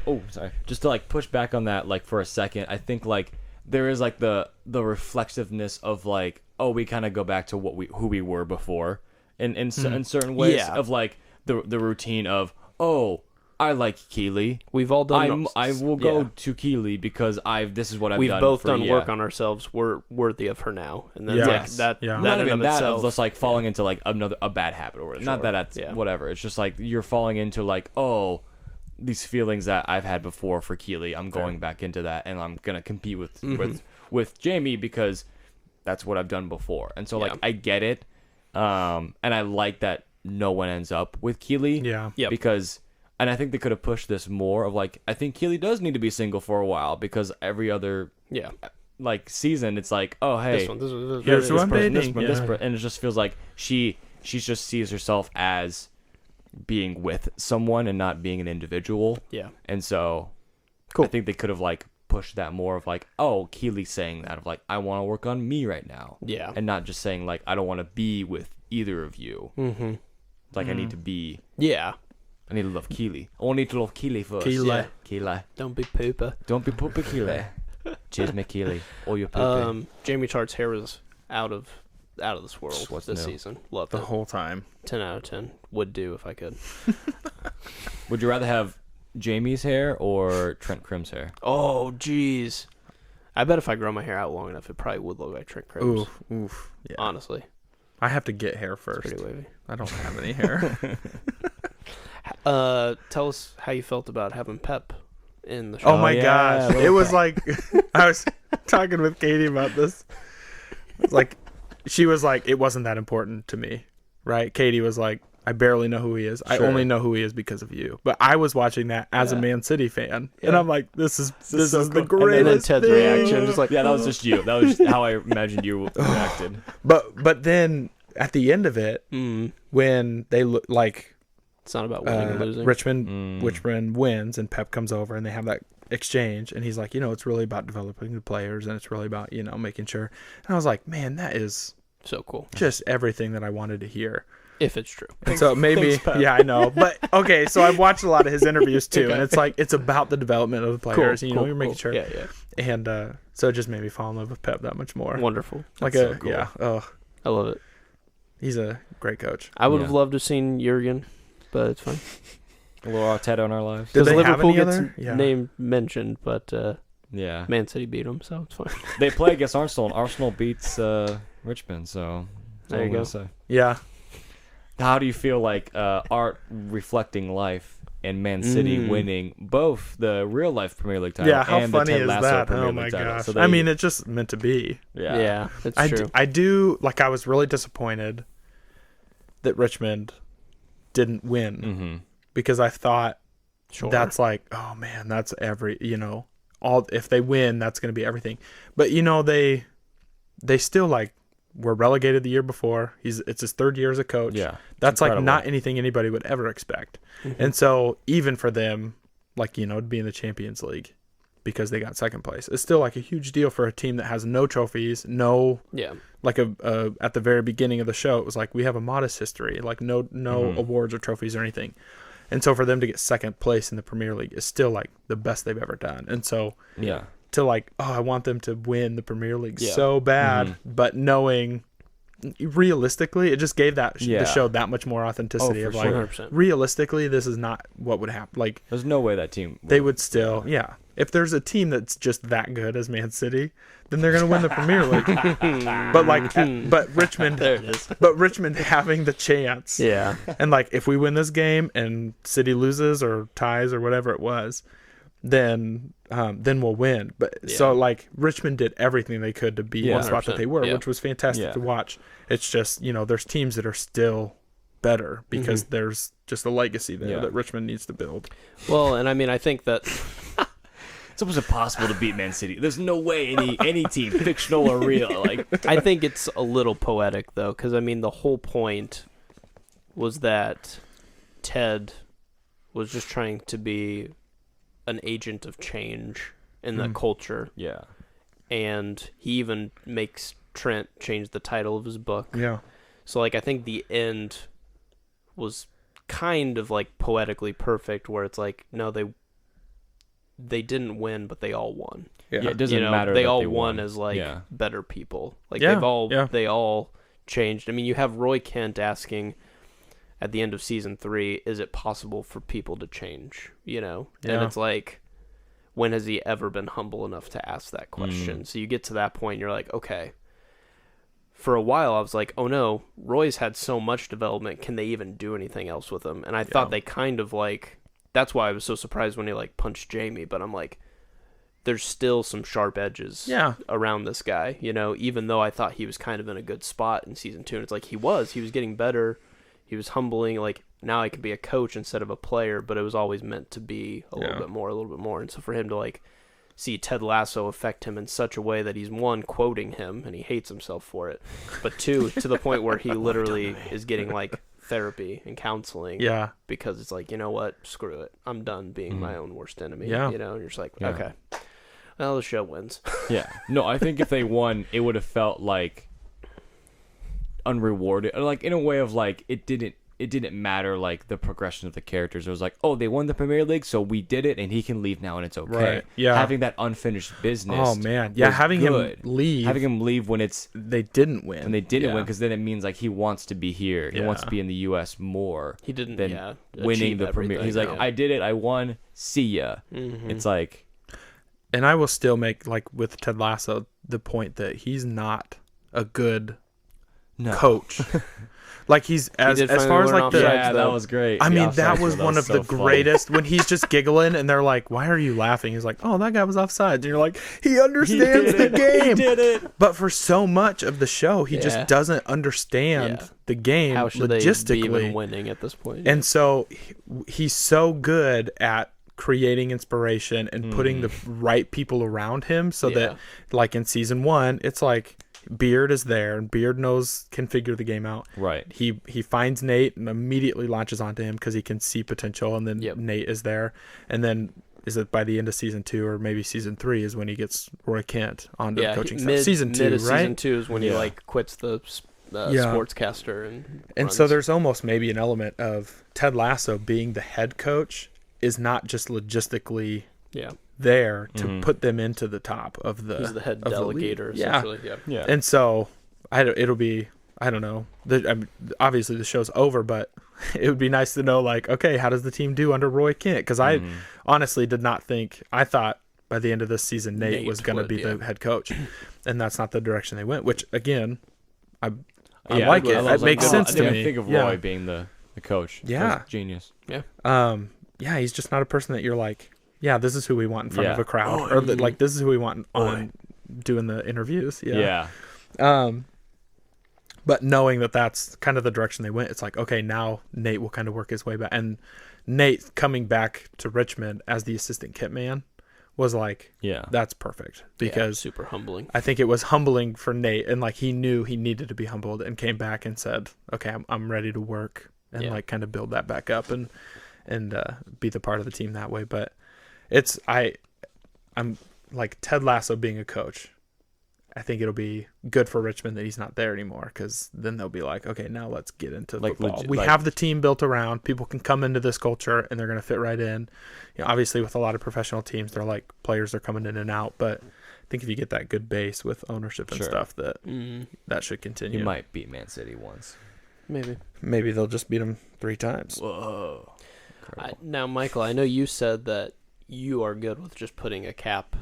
S3: Oh, sorry. Just to like push back on that, like for a second, I think like there is like the reflexiveness of like, oh, we kind of go back to who we were before, in certain ways of like the routine of, oh, I like Keely.
S2: We've all done.
S3: I will go to Keely because this is what I've done.
S2: We've both done work on ourselves. We're worthy of her now, and then that
S3: not even that
S2: itself,
S3: of just like falling into like a bad habit or whatever. Not that that's whatever. It's just like you're falling into like, oh, these feelings that I've had before for Keely. I'm going back into that, and I'm gonna compete with Jamie because that's what I've done before. And so like I get it, and I like that no one ends up with Keely. Because. And I think they could have pushed this more of like, I think Keely does need to be single for a while, because every other like season it's like, oh hey,
S4: here's who I'm dating,
S3: and it just feels like she just sees herself as being with someone and not being an individual. And so I think they could have like pushed that more of like, oh, Keely saying that of like, I want to work on me right now, and not just saying like, I don't want to be with either of you. Like I need to be I need to love Keely. I need to love Keely first.
S4: Keely.
S3: Yeah. Keely.
S2: Don't be pooper.
S3: Don't be pooper Keely. Cheers, me Keely. Or your poopy.
S2: Jamie Tartt's hair was out of this world this season. Loved
S4: the
S2: it.
S4: whole time.
S2: 10 out of 10. Would do if I could.
S3: Would you rather have Jamie's hair or Trent Crimm's hair?
S2: Oh, jeez. I bet if I grow my hair out long enough, it probably would look like Trent Crimm's.
S4: Oof. Yeah.
S2: Honestly.
S4: I have to get hair first.
S2: Pretty wavy.
S4: I don't have any hair.
S2: Tell us how you felt about having Pep in the show.
S4: Oh my gosh. It was like, I was talking with Katie about this. Like, she was like, it wasn't that important to me, right? Katie was like, I barely know who he is. Sure. I only know who he is because of you. But I was watching that as a Man City fan, and I'm like, this is the greatest.
S2: And then Ted's reaction, just like,
S3: that was just you. That was how I imagined you reacted.
S4: But then at the end of it, when they look like,
S2: it's not about winning and losing.
S4: Richmond wins, and Pep comes over, and they have that exchange, and he's like, it's really about developing the players, and it's really about making sure. And I was like, man, that is
S2: so cool.
S4: Just everything that I wanted to hear.
S2: If it's true.
S4: And so maybe, I know. But, okay, so I've watched a lot of his interviews, too. Okay. And it's like, it's about the development of the players. Cool, you're making sure.
S2: Yeah.
S4: And so it just made me fall in love with Pep that much more.
S2: Wonderful.
S4: Like That's so cool. Yeah. Oh,
S2: I love it.
S4: He's a great coach.
S2: I would have loved to have seen Jurgen, but it's fine.
S3: A little Arteta in our lives.
S4: Did they
S2: Liverpool
S4: have
S2: gets name mentioned, but Man City beat them, so it's fine.
S3: They play against Arsenal, and Arsenal beats Richmond, so
S2: there you go.
S3: Say.
S4: Yeah.
S3: How do you feel like art reflecting life and Man City winning both the real life Premier League title and the Ted Lasso Premier League title?
S4: So I mean, it's just meant to be.
S2: Yeah, it's true.
S4: I do, like, I was really disappointed that Richmond didn't win because I thought that's like, oh man, that's all, if they win, that's going to be everything. But they still like were relegated the year before. It's his third year as a coach.
S3: Yeah,
S4: that's like not anything anybody would ever expect. And so even for them, like, to be in the Champions League because they got second place, it's still like a huge deal for a team that has no trophies, like at the very beginning of the show, it was like, we have a modest history, like no awards or trophies or anything. And so for them to get second place in the Premier League is still like the best they've ever done. And so to like, I want them to win the Premier League so bad, but knowing realistically, it just gave the show that much more authenticity of like,
S2: 100%.
S4: Realistically, this is not what would happen. Like,
S3: there's no way that team
S4: they would still if there's a team that's just that good as Man City, then they're gonna win the Premier League. but Richmond,
S2: there it is.
S4: But Richmond having the chance, and like, if we win this game and City loses or ties or whatever it was, then we'll win. But so like, Richmond did everything they could to be one spot that they were, which was fantastic to watch. It's just, there's teams that are still better because there's just a legacy there that Richmond needs to build.
S2: Well, and I mean, I think that
S3: it's almost impossible to beat Man City. There's no way any team, fictional or real. Like,
S2: I think it's a little poetic though, because I mean, the whole point was that Ted was just trying to be an agent of change in the culture.
S3: Yeah.
S2: And he even makes Trent change the title of his book.
S4: Yeah.
S2: So like, I think the end was kind of like poetically perfect, where it's like, no, they didn't win, but they all won.
S3: Yeah, it doesn't matter.
S2: They all won as like better people. Like they all changed. I mean, you have Roy Kent asking at the end of season 3, is it possible for people to change? And it's like, when has he ever been humble enough to ask that question? So you get to that point, and you're like, okay. For a while, I was like, oh no, Roy's had so much development. Can they even do anything else with him? And I thought they kind of like, that's why I was so surprised when he like punched Jamie. But I'm like, there's still some sharp edges around this guy, even though I thought he was kind of in a good spot in season 2. And it's like, he was getting better. He was humbling. Like, now I could be a coach instead of a player, but it was always meant to be a little bit more. And so for him to like see Ted Lasso affect him in such a way that he's, one, quoting him and he hates himself for it, but two, to the point where he literally is getting like therapy and counseling because it's like, you know what, screw it, I'm done being my own worst enemy. And you're just like, okay, well, the show wins.
S3: No, I think if they won, it would have felt like unrewarded, like in a way of like, it didn't it didn't matter like the progression of the characters. It was like, oh, they won the Premier League, so we did it, and he can leave now, and it's okay.
S4: Right. Yeah.
S3: Having that unfinished business.
S4: Oh man. Yeah. Having him leave
S3: when
S4: they didn't win.
S3: When they didn't win, because then it means like he wants to be here. He wants to be in the U.S. more.
S2: He didn't.
S3: Than winning the Premier. He's like, I did it. I won. See ya. Mm-hmm. It's like.
S4: And I will still make, like with Ted Lasso, the point that he's not a good coach. Like he's as far as like
S3: that was great.
S4: I mean, that was one of the greatest when he's just giggling and they're like, "Why are you laughing?" He's like, "Oh, that guy was offside." And you're like, "He understands the game." He did it. But for so much of the show, he just doesn't understand the game
S2: How should logistically. They be even winning at this point?
S4: And so he's so good at creating inspiration and putting the right people around him so that, like in season 1, it's like Beard is there and Beard can figure the game out.
S3: Right.
S4: He finds Nate and immediately launches onto him because he can see potential, and then Nate is there. And then is it by the end of season 2 or maybe season 3 is when he gets Roy Kent onto the coaching staff. Season 2, right?
S2: Season 2 is when he like quits the sportscaster
S4: and so there's almost maybe an element of Ted Lasso being the head coach is not just logistically there to put them into the top of the.
S2: He's the head delegator, essentially.
S4: Yeah. And so it'll be, I don't know. Obviously the show's over, but it would be nice to know, like, okay, how does the team do under Roy Kent? Because I honestly did not think. I thought by the end of this season Nate was going to be the head coach, and that's not the direction they went. Which again, I like it. It makes sense to me.
S3: I think of Roy being the coach.
S4: Yeah,
S3: genius.
S4: Yeah. Yeah, he's just not a person that you're like, yeah, this is who we want in front of a crowd, or like this is who we want on doing the interviews. Yeah. But knowing that that's kind of the direction they went, it's like, okay, now Nate will kind of work his way back, and Nate coming back to Richmond as the assistant kit man was like, that's perfect, because
S2: super humbling.
S4: I think it was humbling for Nate, and like he knew he needed to be humbled, and came back and said, okay, I'm ready to work and like kind of build that back up and be the part of the team that way. But I'm like Ted Lasso being a coach. I think it'll be good for Richmond that he's not there anymore, because then they'll be like, okay, now let's get into football. We have the team built around. People can come into this culture and they're going to fit right in. You know, obviously, with a lot of professional teams, they're like players are coming in and out. But I think if you get that good base with ownership and stuff, that should continue.
S3: He might beat Man City once.
S4: Maybe they'll just beat him 3 times.
S3: Whoa.
S2: Now, Michael, I know you said that you are good with just putting a cap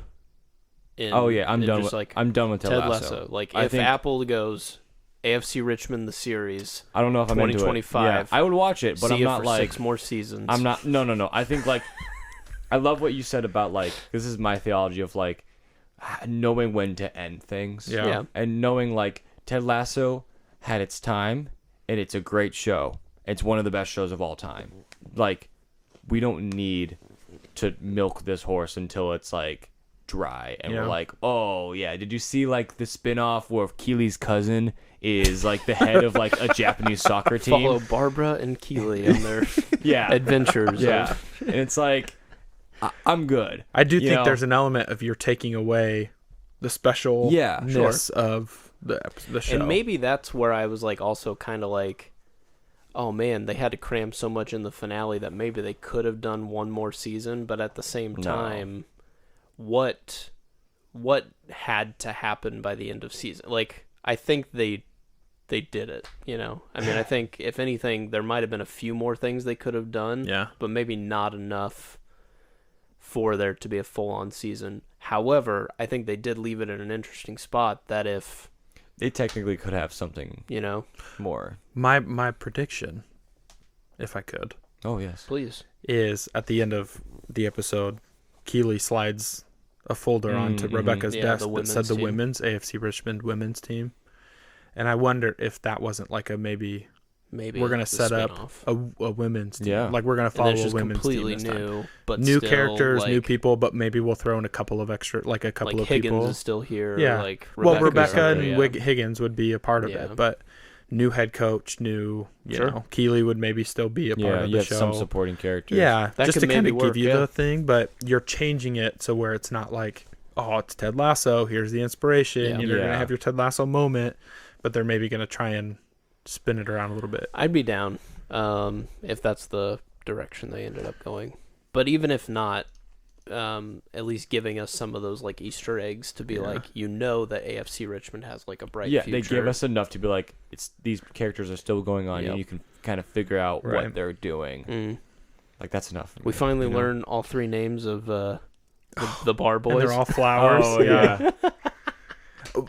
S2: in.
S3: Oh yeah, I'm done with Ted Lasso.
S2: Like if Apple goes AFC Richmond the series,
S3: I don't know if I'm into it.
S2: 2025.
S3: Yeah, I would watch it, but I'm not
S2: for
S3: like
S2: 6 more seasons.
S3: I'm not. No. I think like I love what you said about like, this is my theology of like knowing when to end things.
S4: Yeah.
S3: And knowing like Ted Lasso had its time, and it's a great show. It's one of the best shows of all time. Like, we don't need to milk this horse until it's like dry and we're like, oh yeah, did you see like the spin-off where Keely's cousin is like the head of like a Japanese soccer team?
S2: Follow Barbara and Keely in their adventures.
S3: Yeah. And it's like, I'm good.
S4: I do think there's an element of you're taking away the specialness of the show.
S2: And maybe that's where I was like also kind of like, oh man, they had to cram so much in the finale that maybe they could have done one more season, but at the same time, what had to happen by the end of season? Like, I think they did it, you know? I mean, I think, if anything, there might have been a few more things they could have done, but maybe not enough for there to be a full-on season. However, I think they did leave it in an interesting spot that if...
S3: They technically could have something, more.
S4: My prediction, if I could.
S3: Oh, yes.
S2: Please.
S4: Is at the end of the episode, Keely slides a folder onto Rebecca's desk that said the women's AFC Richmond women's team. And I wonder if that wasn't like a maybe we're going to set up a women's team. Yeah. Like we're going to follow a women's
S2: completely
S4: team this
S2: new,
S4: time.
S2: But
S4: new
S2: still,
S4: characters,
S2: like,
S4: new people, but maybe we'll throw in a couple of extra, like a couple of
S2: Higgins
S4: people.
S2: Is still here.
S4: Yeah.
S2: Like
S4: Rebecca and Higgins would be a part of it, but new head coach, new, you know, Keely would maybe still be a part of the show.
S3: Some supporting characters.
S4: Yeah, that just to kind of give you the thing, but you're changing it so where it's not like, oh, it's Ted Lasso, here's the inspiration, you're going to have your Ted Lasso moment, but they're maybe going to try and spin it around a little bit.
S2: I'd be down if that's the direction they ended up going. But even if not, at least giving us some of those like Easter eggs to be like, that AFC Richmond has like a bright future.
S3: They give us enough to be like, these characters are still going on, and you can kind of figure out what they're doing. Like that's enough.
S2: We finally learn all 3 names of the bar boys.
S4: And they're all flowers.
S3: Oh yeah.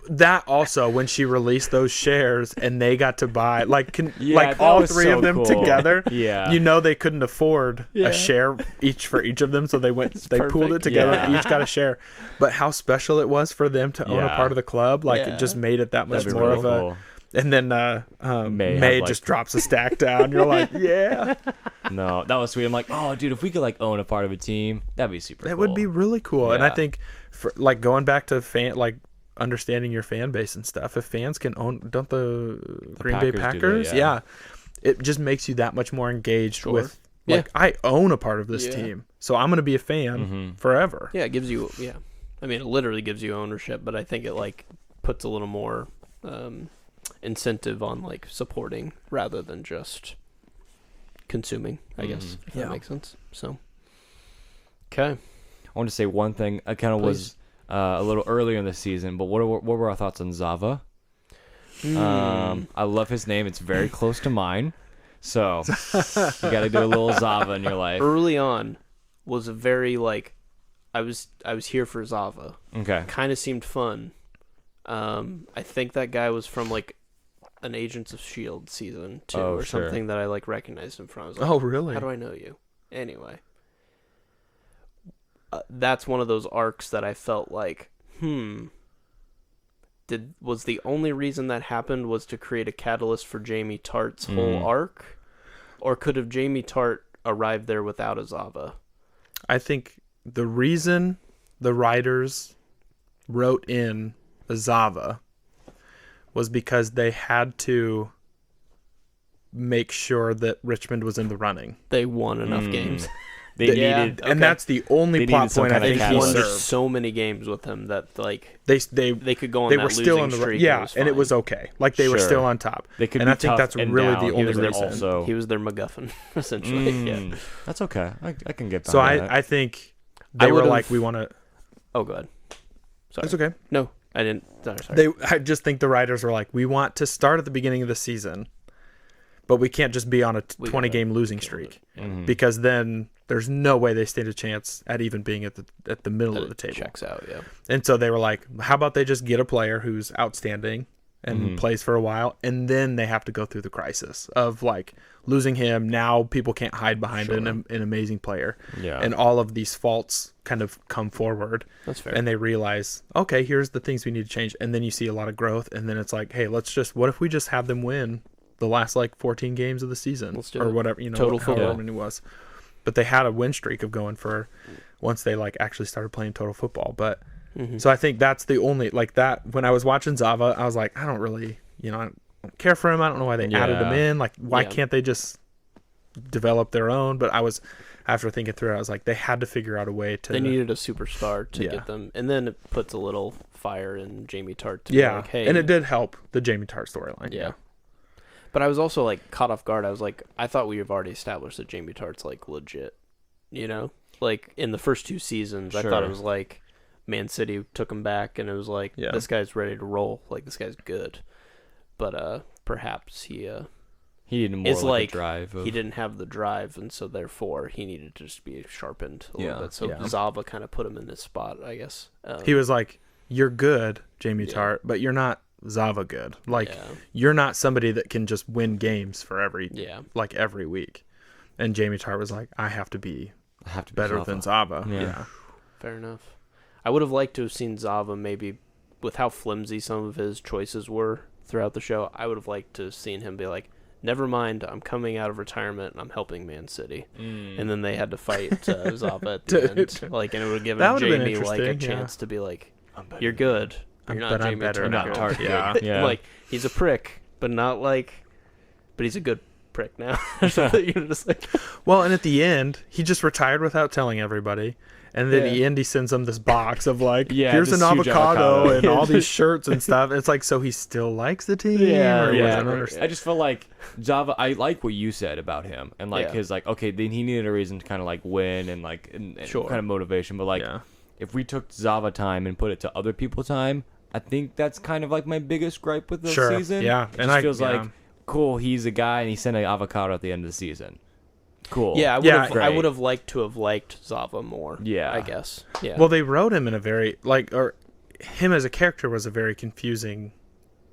S4: That also, when she released those shares and they got to buy
S3: that
S4: all
S3: was
S4: 3
S3: so
S4: of them
S3: cool.
S4: together.
S3: Yeah.
S4: They couldn't afford a share each for each of them, so they pooled it together.
S3: Yeah.
S4: Each got a share. But how special it was for them to own a part of the club, it just made it that much more of a. And then May just drops a stack down. You're like, yeah.
S3: No, that was sweet. I'm like, oh, dude, if we could own a part of a team, that'd be super.
S4: That would be really cool. And I think for going back to understanding your fan base and stuff. If fans can own, don't the Green Bay Packers? It just makes you that much more engaged with. I own a part of this team, so I'm going to be a fan forever.
S2: Yeah, it gives you. Yeah, I mean, it literally gives you ownership, but I think it puts a little more incentive on supporting rather than just consuming. I guess if that makes sense. So, okay.
S3: I want to say one thing. I kind of was. A little earlier in the season, but what were our thoughts on Zava? I love his name. It's very close to mine. So you got to do a little Zava in your life.
S2: Early on was a very I was here for Zava.
S3: Okay.
S2: Kind of seemed fun. I think that guy was from an Agents of S.H.I.E.L.D. season 2 or something that I recognized him from. I was like,
S4: oh, really?
S2: How do I know you? Anyway. That's one of those arcs that I felt was the only reason that happened was to create a catalyst for Jamie Tartt's whole arc? Or could have Jamie Tartt arrived there without a Zava?
S4: I think the reason the writers wrote in a Zava was because they had to make sure that Richmond was in the running.
S2: They won enough games.
S3: They needed,
S4: and that's the only plot point I think he served.
S2: So many games with him that
S4: they
S2: could go on.
S4: They
S2: that
S4: were still on the
S2: streak.
S4: and it was okay. They were still on top.
S3: They could,
S4: and I think that's really
S3: down.
S4: the only reason.
S2: He was their MacGuffin, essentially. Yeah,
S3: that's okay. I can get.
S4: So I think they were we want to.
S2: Oh, go ahead. Sorry.
S4: That's okay.
S2: No, I didn't. Sorry.
S4: I just think the writers were we want to start at the beginning of the season, but we can't just be on a 20-game losing streak because then there's no way they stand a chance at even being at the middle of the table.
S2: Checks out, yeah.
S4: And so they were like, how about they just get a player who's outstanding and plays for a while, and then they have to go through the crisis of losing him. Now people can't hide behind an amazing player.
S3: Yeah.
S4: And all of these faults kind of come forward.
S2: That's fair.
S4: And they realize, okay, here's the things we need to change. And then you see a lot of growth, and then it's hey, what if we just have them win the last 14 games of the season or whatever,
S2: total football.
S4: Many was. But they had a win streak of going for once they actually started playing total football. But so I think that's the only that when I was watching Zava, I was I don't really, I don't care for him. I don't know why they added him in. Why can't they just develop their own? But after thinking through it, I was they had to figure out a way to.
S2: They needed a superstar to get them, and then it puts a little fire in Jamie Tartt to be hey.
S4: And it did help the Jamie Tartt storyline. Yeah.
S2: But I was also caught off guard. I was I thought we have already established that Jamie Tartt's legit, in the first 2 seasons. I thought it was Man City took him back, and it was this guy's ready to roll. This guy's good. But perhaps he
S3: needed more a drive.
S2: He didn't have the drive, and so therefore he needed to just be sharpened a little bit. So Zava kind of put him in this spot, I guess.
S4: He was you're good, Jamie Tartt, but you're not Zava good. You're not somebody that can just win games for every week. And Jamie Tartt was I have to be better than Zava. Yeah.
S2: Fair enough. I would have liked to have seen Zava maybe with how flimsy some of his choices were throughout the show. I would have liked to have seen him be never mind, I'm coming out of retirement and I'm helping Man City. And then they had to fight Zava at the end. And it would have given Jamie a chance to be you're good. You're not Jamie Tartt.
S4: Yeah.
S2: He's a prick, but not but he's a good prick now. You're just like,
S4: well, and at the end, he just retired without telling everybody. And then Andy sends him this box of like, here's an avocado and all these shirts and stuff. It's like, so he still likes the team?
S3: I just feel like Zava, I like what you said about him. And like his like, okay, then he needed a reason to kind of like win and like and kind of motivation. But like, if we took Zava time and put it to other people time, I think that's kind of like my biggest gripe with the season.
S4: Yeah.
S3: It just feels like, cool, he's a guy and he sent an avocado at the end of the season. Cool.
S2: Yeah, I would have liked to have liked Zava more. Yeah, I guess. Yeah.
S4: Well, they wrote him in a very or him as a character was a very confusing.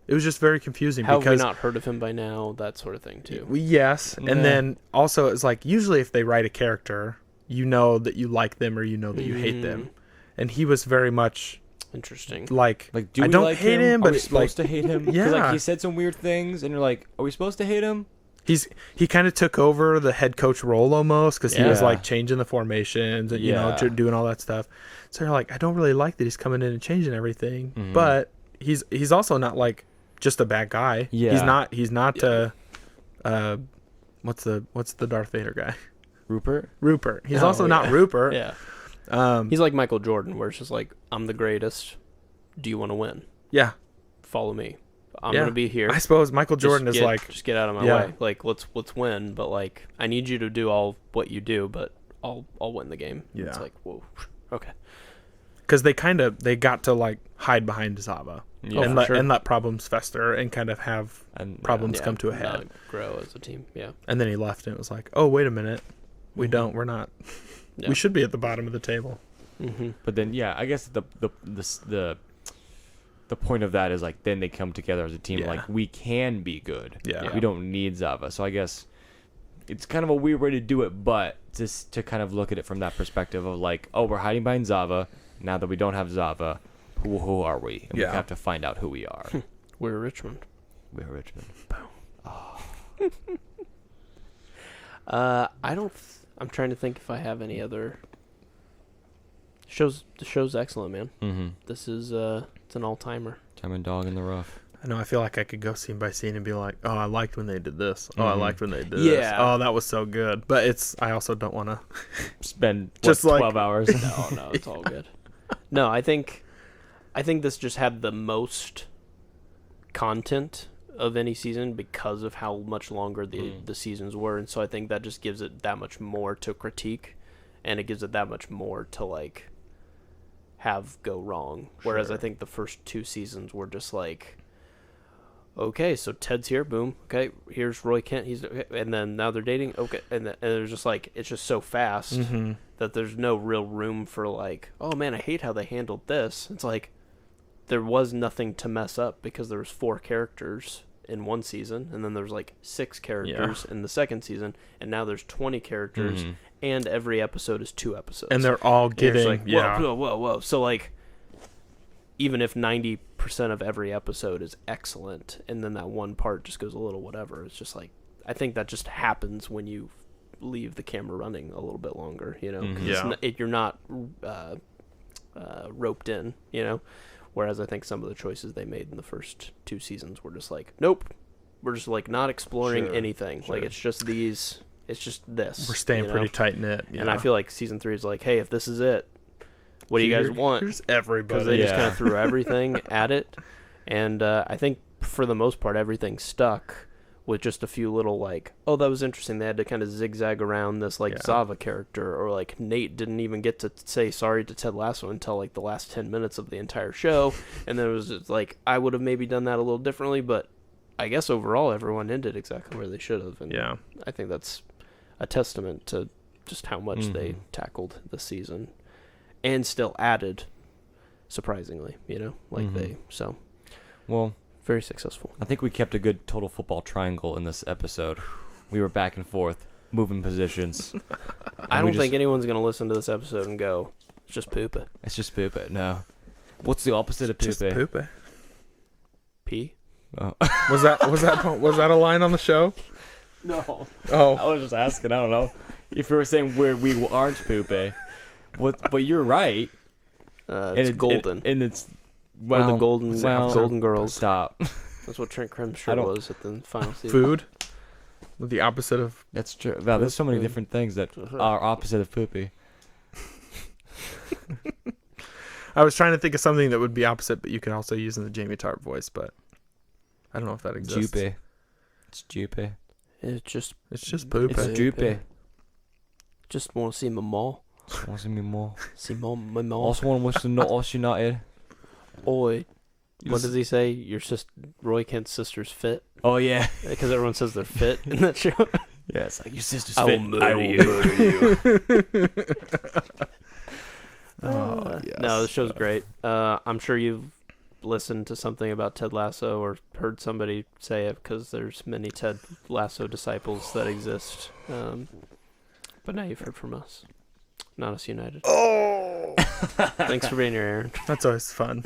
S4: It was just very confusing.
S2: How
S4: because
S2: have we not heard of him by now? That sort of thing too.
S4: Yes, and then also it's like usually if they write a character, you know that you like them or you know that you hate them, and he was very much
S2: interesting.
S4: Like
S3: do
S4: I
S3: we
S4: don't
S3: like
S4: hate him, but
S3: are we supposed to hate him?
S4: Yeah,
S3: like he said some weird things, and you're like, are we supposed to hate him?
S4: He kind of took over the head coach role almost because he was like changing the formations and you know doing all that stuff. So you're like, I don't really like that he's coming in and changing everything, but he's also not like just a bad guy. Yeah, he's not what's the Darth Vader guy? Rupert. He's also not Rupert.
S2: Yeah. He's like Michael Jordan, where it's just like, I'm the greatest. Do you want to win?
S4: Yeah.
S2: Follow me. I'm gonna be here.
S4: I suppose Michael Jordan is like,
S2: just get out of my way. Like, let's win. But like, I need you to do all what you do, but I'll win the game. Yeah. It's like, whoa, okay.
S4: Because they got to like hide behind Zava and let problems fester and kind of have problems come to a head,
S2: grow as a team. Yeah.
S4: And then he left, and it was like, oh wait a minute, we're not. Yeah. We should be at the bottom of the table.
S3: But then I guess the point of that is like then they come together as a team. Like we can be good. We don't need Zava. So I guess it's kind of a weird way to do it, but just to kind of look at it from that perspective of like, oh, we're hiding behind Zava. Now that we don't have Zava, who are we? And we have to find out who we are.
S2: We're Richmond.
S3: Boom.
S2: Oh. I'm trying to think if I have any other shows. The show's excellent, man. This is it's an all-timer.
S3: Time and dog in the rough.
S4: I know. I feel like I could go scene by scene and be like, "Oh, I liked when they did this. Oh, I liked when they did this. Oh, that was so good." But I also don't want to
S3: spend just 12 hours.
S2: No, it's all good. No, I think this just had the most content of any season because of how much longer the seasons were, and so I think that just gives it that much more to critique, and it gives it that much more to like have go wrong. Whereas I think the first 2 seasons were just like, okay, so Ted's here, boom. Okay, here's Roy Kent. And then now they're dating. Okay, and it's just like it's just so fast that there's no real room for like, oh man, I hate how they handled this. It's like there was nothing to mess up because there was 4 characters in one season, and then there's like 6 characters in the second season, and now there's 20 characters, and every episode is 2 episodes,
S4: and they're all getting
S2: like, whoa. So like, even if 90% of every episode is excellent, and then that one part just goes a little whatever, it's just like, I think that just happens when you leave the camera running a little bit longer, you know, because you're not roped in, you know. Whereas I think some of the choices they made in the first 2 seasons were just like, nope, we're just like not exploring anything. Like it's just this.
S4: We're staying pretty tight knit.
S2: And I feel like season 3 is like, hey, if this is it, what do you guys want?
S4: Here's everybody.
S2: Because they just kind of threw everything at it. And I think for the most part, everything stuck with just a few little like, oh, that was interesting. They had to kind of zigzag around this like Zava character, or like Nate didn't even get to say sorry to Ted Lasso until like the last 10 minutes of the entire show. And then it was just like, I would have maybe done that a little differently, but I guess overall everyone ended exactly where they should have. And I think that's a testament to just how much they tackled this season and still added, surprisingly, you know, like
S3: well,
S2: very successful.
S3: I think we kept a good total football triangle in this episode. We were back and forth, moving positions.
S2: I don't think anyone's going to listen to this episode and go, it's just poopy.
S3: It's just poopy. No. What's the opposite of poopy?
S4: Just poopy.
S2: Pee?
S3: Oh.
S4: Was that a line on the show?
S3: No.
S4: Oh.
S3: I was just asking. I don't know. If you were saying where we aren't poopy. But you're right.
S2: It's golden.
S3: And it's...
S2: Well, or the Golden Girls.
S3: Stop.
S2: That's what Trent Crimm's shirt was at the final season.
S4: Food? The opposite of...
S3: That's true. Wow, there's so many different things that are opposite of poopy.
S4: I was trying to think of something that would be opposite, but you can also use in the Jamie Tart voice, but I don't know if that exists.
S3: Droopy. It's droopy.
S2: It's just
S4: poopy.
S3: It's droopy.
S2: Just want to see my mom.
S3: Just want to see me more.
S2: See my mom.
S3: Also want to watch the Not Us United.
S2: Oi. What does he say? Your sister, Roy Kent's sister's fit?
S3: Oh, yeah.
S2: Because everyone says they're fit in that show.
S3: Yeah, it's like, your sister's
S2: I
S3: fit.
S2: will murder you.
S4: Yes.
S2: No, the show's great. I'm sure you've listened to something about Ted Lasso or heard somebody say it because there's many Ted Lasso disciples that exist. But now you've heard from us. Not Us United.
S4: Oh!
S2: Thanks for being here, Aaron.
S4: That's always fun.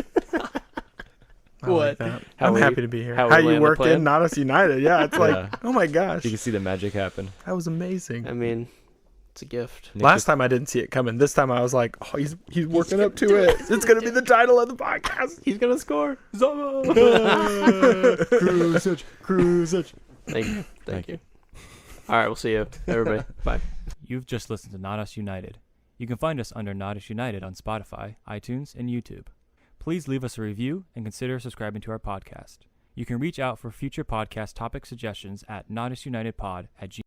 S2: What?
S4: Like I'm happy to be here.
S2: How
S4: you worked in Not Us United. Yeah, it's like, oh my gosh.
S3: You can see the magic happen.
S4: That was amazing.
S2: I mean, it's a gift.
S4: Last time I didn't see it coming. This time I was like, oh, he's working up to it. It's going to be the title of the podcast.
S2: He's going to score.
S3: Cruisage.
S2: Thank you. All right, we'll see you, everybody. Bye.
S5: You've just listened to Not Us United. You can find us under Not Us United on Spotify, iTunes, and YouTube. Please leave us a review and consider subscribing to our podcast. You can reach out for future podcast topic suggestions at notusunitedpod@gmail.com.